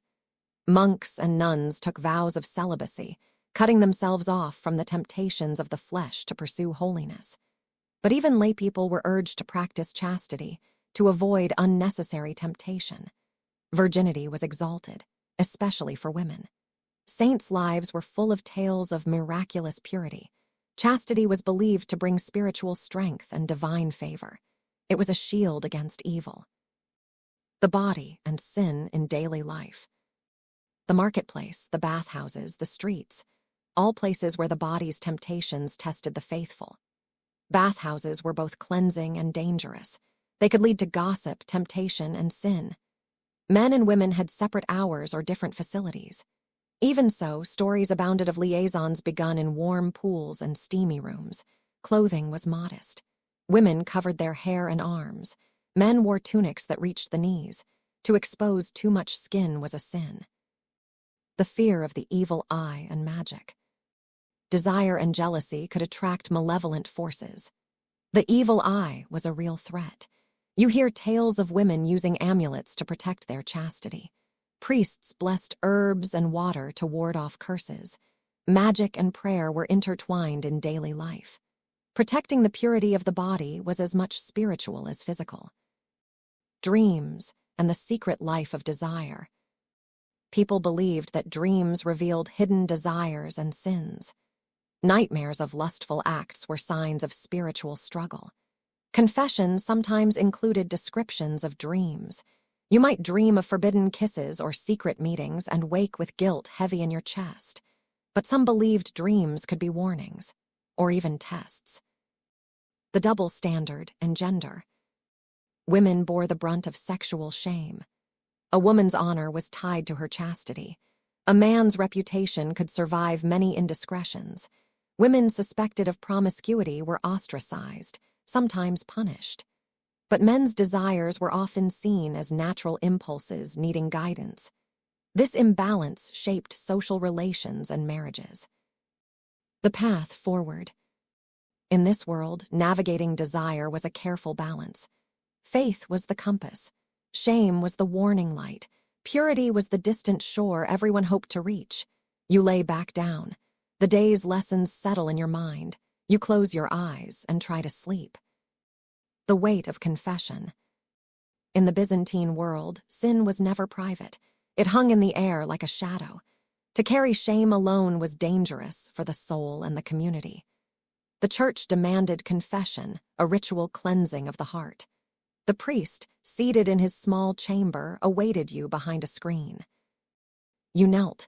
Monks and nuns took vows of celibacy, cutting themselves off from the temptations of the flesh to pursue holiness. But even laypeople were urged to practice chastity, to avoid unnecessary temptation. Virginity was exalted, especially for women. Saints' lives were full of tales of miraculous purity. Chastity was believed to bring spiritual strength and divine favor. It was a shield against evil. The body and sin in daily life. The marketplace, the bathhouses, the streets, all places where the body's temptations tested the faithful. Bathhouses were both cleansing and dangerous. They could lead to gossip, temptation, and sin. Men and women had separate hours or different facilities. Even so, stories abounded of liaisons begun in warm pools and steamy rooms. Clothing was modest. Women covered their hair and arms. Men wore tunics that reached the knees. To expose too much skin was a sin. The fear of the evil eye and magic. Desire and jealousy could attract malevolent forces. The evil eye was a real threat. You hear tales of women using amulets to protect their chastity. Priests blessed herbs and water to ward off curses. Magic and prayer were intertwined in daily life. Protecting the purity of the body was as much spiritual as physical. Dreams and the secret life of desire. People believed that dreams revealed hidden desires and sins. Nightmares of lustful acts were signs of spiritual struggle. Confession sometimes included descriptions of dreams. You might dream of forbidden kisses or secret meetings and wake with guilt heavy in your chest. But some believed dreams could be warnings, or even tests. The double standard and gender. Women bore the brunt of sexual shame. A woman's honor was tied to her chastity. A man's reputation could survive many indiscretions. Women suspected of promiscuity were ostracized, sometimes punished. But men's desires were often seen as natural impulses needing guidance. This imbalance shaped social relations and marriages. The path forward. In this world, navigating desire was a careful balance. Faith was the compass. Shame was the warning light. Purity was the distant shore everyone hoped to reach. You lay back down. The day's lessons settle in your mind. You close your eyes and try to sleep. The weight of confession. In the Byzantine world, sin was never private. It hung in the air like a shadow. To carry shame alone was dangerous for the soul and the community. The church demanded confession, a ritual cleansing of the heart. The priest, seated in his small chamber, awaited you behind a screen. You knelt.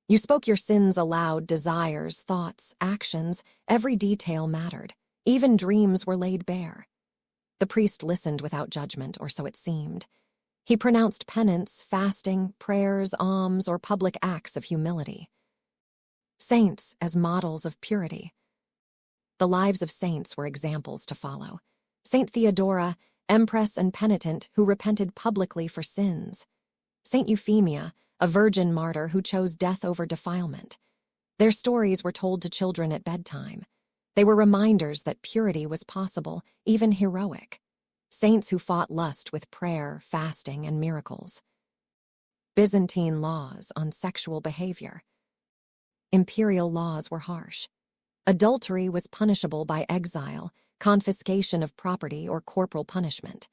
You spoke your sins aloud, desires, thoughts, actions, every detail mattered. Even dreams were laid bare. The priest listened without judgment, or so it seemed. He pronounced penance, fasting, prayers, alms, or public acts of humility. Saints as models of purity. The lives of saints were examples to follow. Saint Theodora, empress and penitent who repented publicly for sins. Saint Euphemia, a virgin martyr who chose death over defilement. Their stories were told to children at bedtime. They were reminders that purity was possible, even heroic. Saints who fought lust with prayer, fasting, and miracles. Byzantine laws on sexual behavior. Imperial laws were harsh. Adultery was punishable by exile, confiscation of property, or corporal punishment.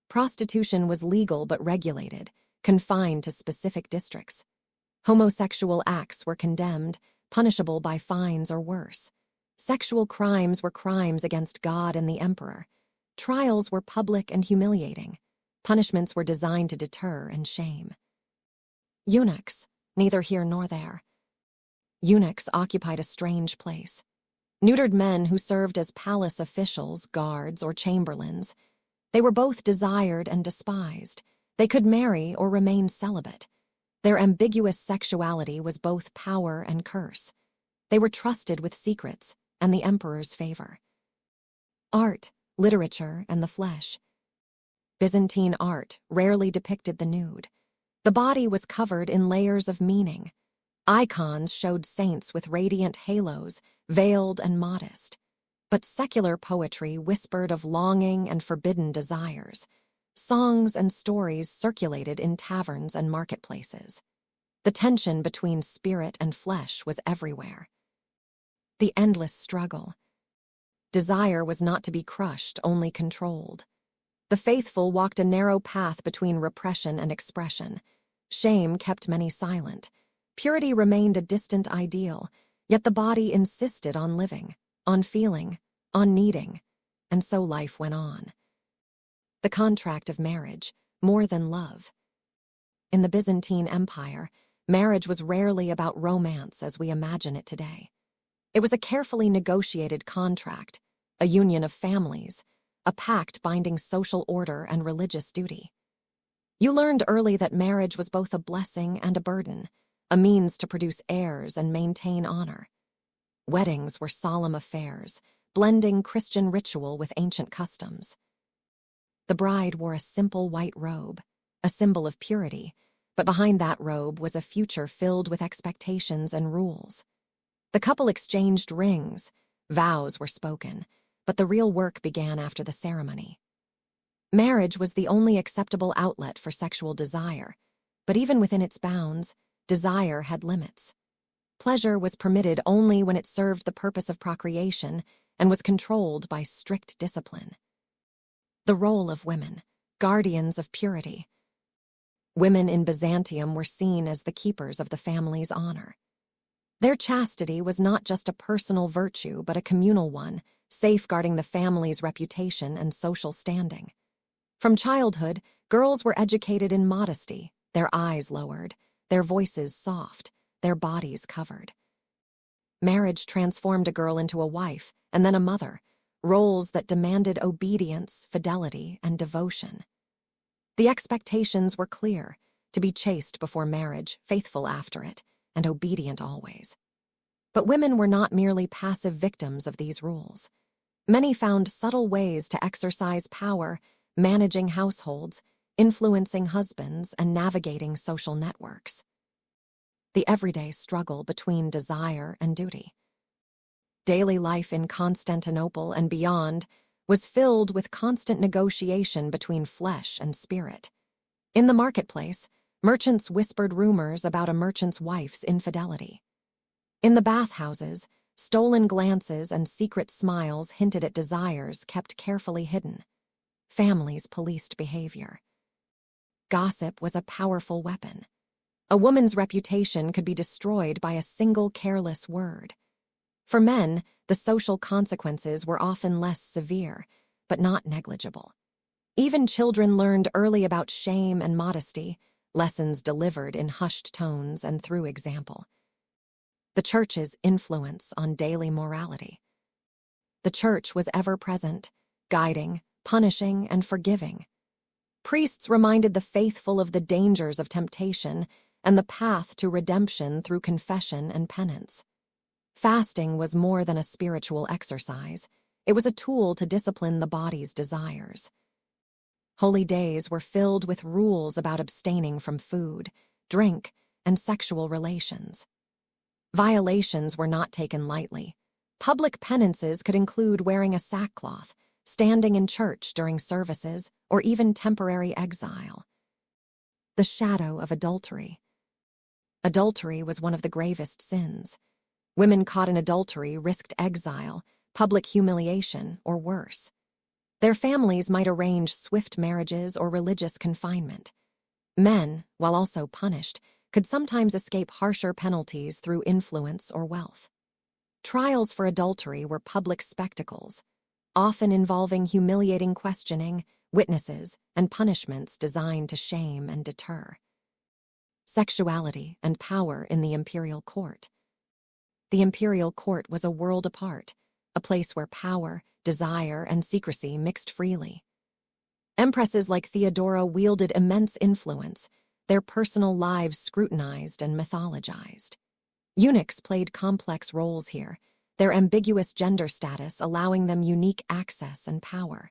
Prostitution was legal but regulated, confined to specific districts. Homosexual acts were condemned, punishable by fines or worse. Sexual crimes were crimes against God and the emperor. Trials were public and humiliating. Punishments were designed to deter and shame. Eunuchs, neither here nor there. Eunuchs occupied a strange place. Neutered men who served as palace officials, guards, or chamberlains. They were both desired and despised. They could marry or remain celibate. Their ambiguous sexuality was both power and curse. They were trusted with secrets and the emperor's favor. Art, literature, and the flesh. Byzantine art rarely depicted the nude. The body was covered in layers of meaning. Icons showed saints with radiant halos, veiled and modest. But secular poetry whispered of longing and forbidden desires. Songs and stories circulated in taverns and marketplaces. The tension between spirit and flesh was everywhere. The endless struggle. Desire was not to be crushed, only controlled. The faithful walked a narrow path between repression and expression. Shame kept many silent. Purity remained a distant ideal, yet the body insisted on living, on feeling, on needing, and so life went on. The contract of marriage, more than love. In the Byzantine Empire, marriage was rarely about romance as we imagine it today. It was a carefully negotiated contract, a union of families, a pact binding social order and religious duty. You learned early that marriage was both a blessing and a burden, a means to produce heirs and maintain honor. Weddings were solemn affairs, blending Christian ritual with ancient customs. The bride wore a simple white robe, a symbol of purity, but behind that robe was a future filled with expectations and rules. The couple exchanged rings, vows were spoken, but the real work began after the ceremony. Marriage was the only acceptable outlet for sexual desire. But even within its bounds, desire had limits. Pleasure was permitted only when it served the purpose of procreation and was controlled by strict discipline. The role of women, guardians of purity. Women in Byzantium were seen as the keepers of the family's honor. Their chastity was not just a personal virtue but a communal one, safeguarding the family's reputation and social standing. From childhood, girls were educated in modesty, their eyes lowered, their voices soft, their bodies covered. Marriage transformed a girl into a wife and then a mother, roles that demanded obedience, fidelity, and devotion. The expectations were clear: to be chaste before marriage, faithful after it, and obedient always. But women were not merely passive victims of these rules. Many found subtle ways to exercise power, managing households, influencing husbands, and navigating social networks. The everyday struggle between desire and duty. Daily life in Constantinople and beyond was filled with constant negotiation between flesh and spirit. In the marketplace, merchants whispered rumors about a merchant's wife's infidelity. In the bathhouses, stolen glances and secret smiles hinted at desires kept carefully hidden. Families policed behavior. Gossip was a powerful weapon. A woman's reputation could be destroyed by a single careless word. For men, the social consequences were often less severe, but not negligible. Even children learned early about shame and modesty, lessons delivered in hushed tones and through example. The Church's influence on daily morality. The Church was ever present, guiding, punishing, and forgiving. Priests reminded the faithful of the dangers of temptation and the path to redemption through confession and penance. Fasting was more than a spiritual exercise. It was a tool to discipline the body's desires. Holy days were filled with rules about abstaining from food, drink, and sexual relations. Violations were not taken lightly. Public penances could include wearing a sackcloth, standing in church during services, or even temporary exile. The shadow of adultery. Adultery was one of the gravest sins. Women caught in adultery risked exile, public humiliation, or worse. Their families might arrange swift marriages or religious confinement. Men, while also punished, could sometimes escape harsher penalties through influence or wealth. Trials for adultery were public spectacles, often involving humiliating questioning, witnesses, and punishments designed to shame and deter. Sexuality and power in the imperial court. The imperial court was a world apart, a place where power, desire, and secrecy mixed freely. Empresses like Theodora wielded immense influence, their personal lives scrutinized and mythologized. Eunuchs played complex roles here, their ambiguous gender status allowing them unique access and power.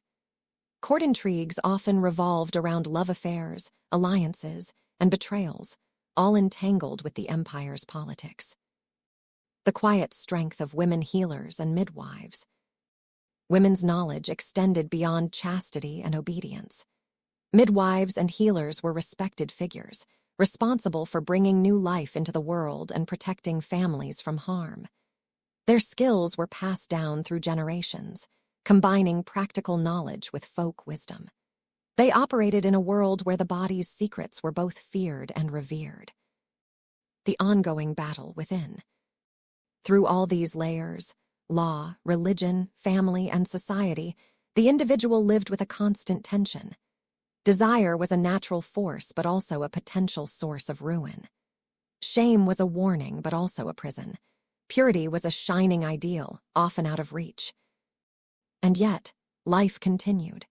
Court intrigues often revolved around love affairs, alliances, and betrayals, all entangled with the empire's politics. The quiet strength of women healers and midwives. Women's knowledge extended beyond chastity and obedience. Midwives and healers were respected figures, responsible for bringing new life into the world and protecting families from harm. Their skills were passed down through generations, combining practical knowledge with folk wisdom. They operated in a world where the body's secrets were both feared and revered. The ongoing battle within. Through all these layers, law, religion, family, and society, the individual lived with a constant tension. Desire was a natural force, but also a potential source of ruin. Shame was a warning, but also a prison. Purity was a shining ideal, often out of reach. And yet, life continued.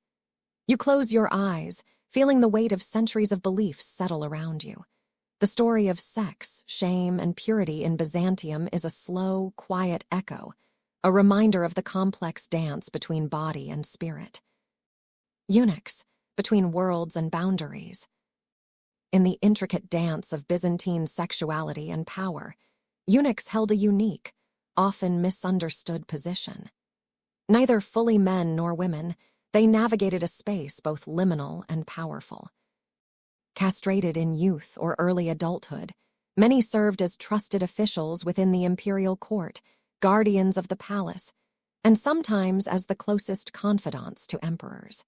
You close your eyes, feeling the weight of centuries of beliefs settle around you. The story of sex, shame, and purity in Byzantium is a slow, quiet echo, a reminder of the complex dance between body and spirit. Eunuchs, between worlds and boundaries. In the intricate dance of Byzantine sexuality and power, eunuchs held a unique, often misunderstood position. Neither fully men nor women, they navigated a space both liminal and powerful. Castrated in youth or early adulthood, many served as trusted officials within the imperial court, guardians of the palace, and sometimes as the closest confidants to emperors.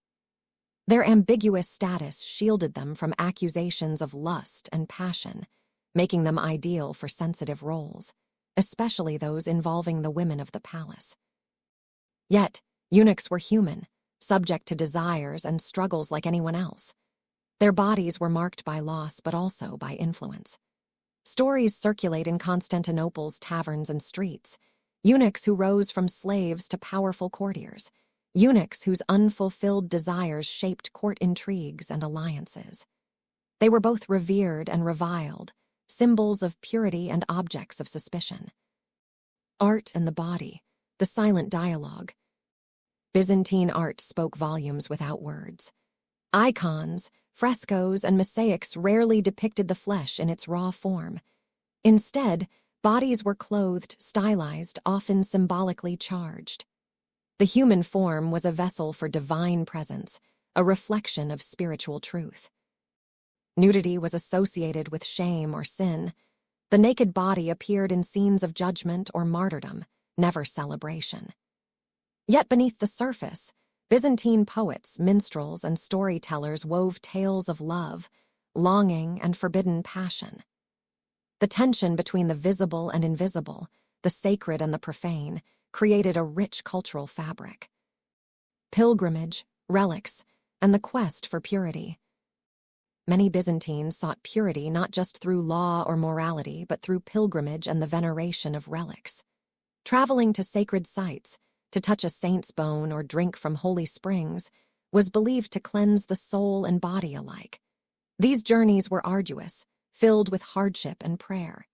Their ambiguous status shielded them from accusations of lust and passion, making them ideal for sensitive roles, especially those involving the women of the palace. Yet, eunuchs were human, subject to desires and struggles like anyone else. Their bodies were marked by loss but also by influence. Stories circulate in Constantinople's taverns and streets, eunuchs who rose from slaves to powerful courtiers, eunuchs whose unfulfilled desires shaped court intrigues and alliances. They were both revered and reviled, symbols of purity and objects of suspicion. Art and the body, the silent dialogue. Byzantine art spoke volumes without words. Icons, frescoes, and mosaics rarely depicted the flesh in its raw form. Instead, bodies were clothed, stylized, often symbolically charged. The human form was a vessel for divine presence, a reflection of spiritual truth. Nudity was associated with shame or sin. The naked body appeared in scenes of judgment or martyrdom, never celebration. Yet beneath the surface, Byzantine poets, minstrels, and storytellers wove tales of love, longing, and forbidden passion. The tension between the visible and invisible, the sacred and the profane, created a rich cultural fabric. Pilgrimage, relics, and the quest for purity. Many Byzantines sought purity not just through law or morality, but through pilgrimage and the veneration of relics. Traveling to sacred sites, to touch a saint's bone or drink from holy springs, was believed to cleanse the soul and body alike. These journeys were arduous, filled with hardship and prayer.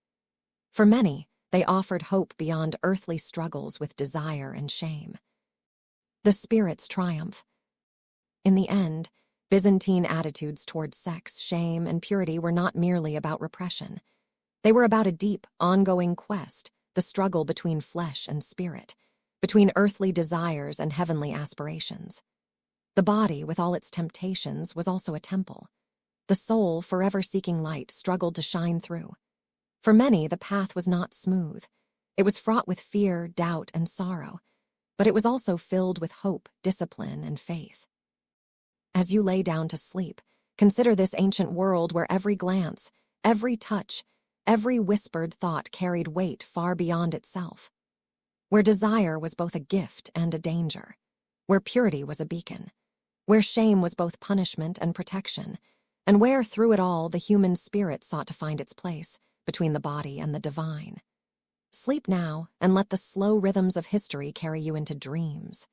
For many, they offered hope beyond earthly struggles with desire and shame. The spirit's triumph. In the end, Byzantine attitudes towards sex, shame, and purity were not merely about repression. They were about a deep, ongoing quest, the struggle between flesh and spirit, between earthly desires and heavenly aspirations. The body, with all its temptations, was also a temple. The soul, forever seeking light, struggled to shine through. For many, the path was not smooth. It was fraught with fear, doubt, and sorrow, but it was also filled with hope, discipline, and faith. As you lay down to sleep, consider this ancient world where every glance, every touch, every whispered thought carried weight far beyond itself. Where desire was both a gift and a danger, where purity was a beacon, where shame was both punishment and protection, and where, through it all, the human spirit sought to find its place between the body and the divine. Sleep now, and let the slow rhythms of history carry you into dreams.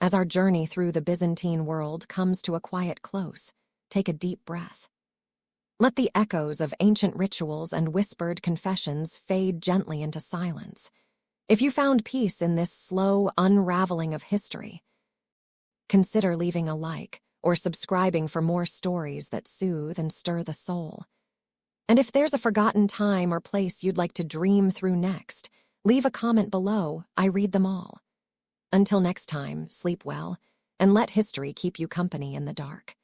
As our journey through the Byzantine world comes to a quiet close, take a deep breath. Let the echoes of ancient rituals and whispered confessions fade gently into silence. If you found peace in this slow unraveling of history, consider leaving a like or subscribing for more stories that soothe and stir the soul. And if there's a forgotten time or place you'd like to dream through next, leave a comment below. I read them all. Until next time, sleep well, and let history keep you company in the dark.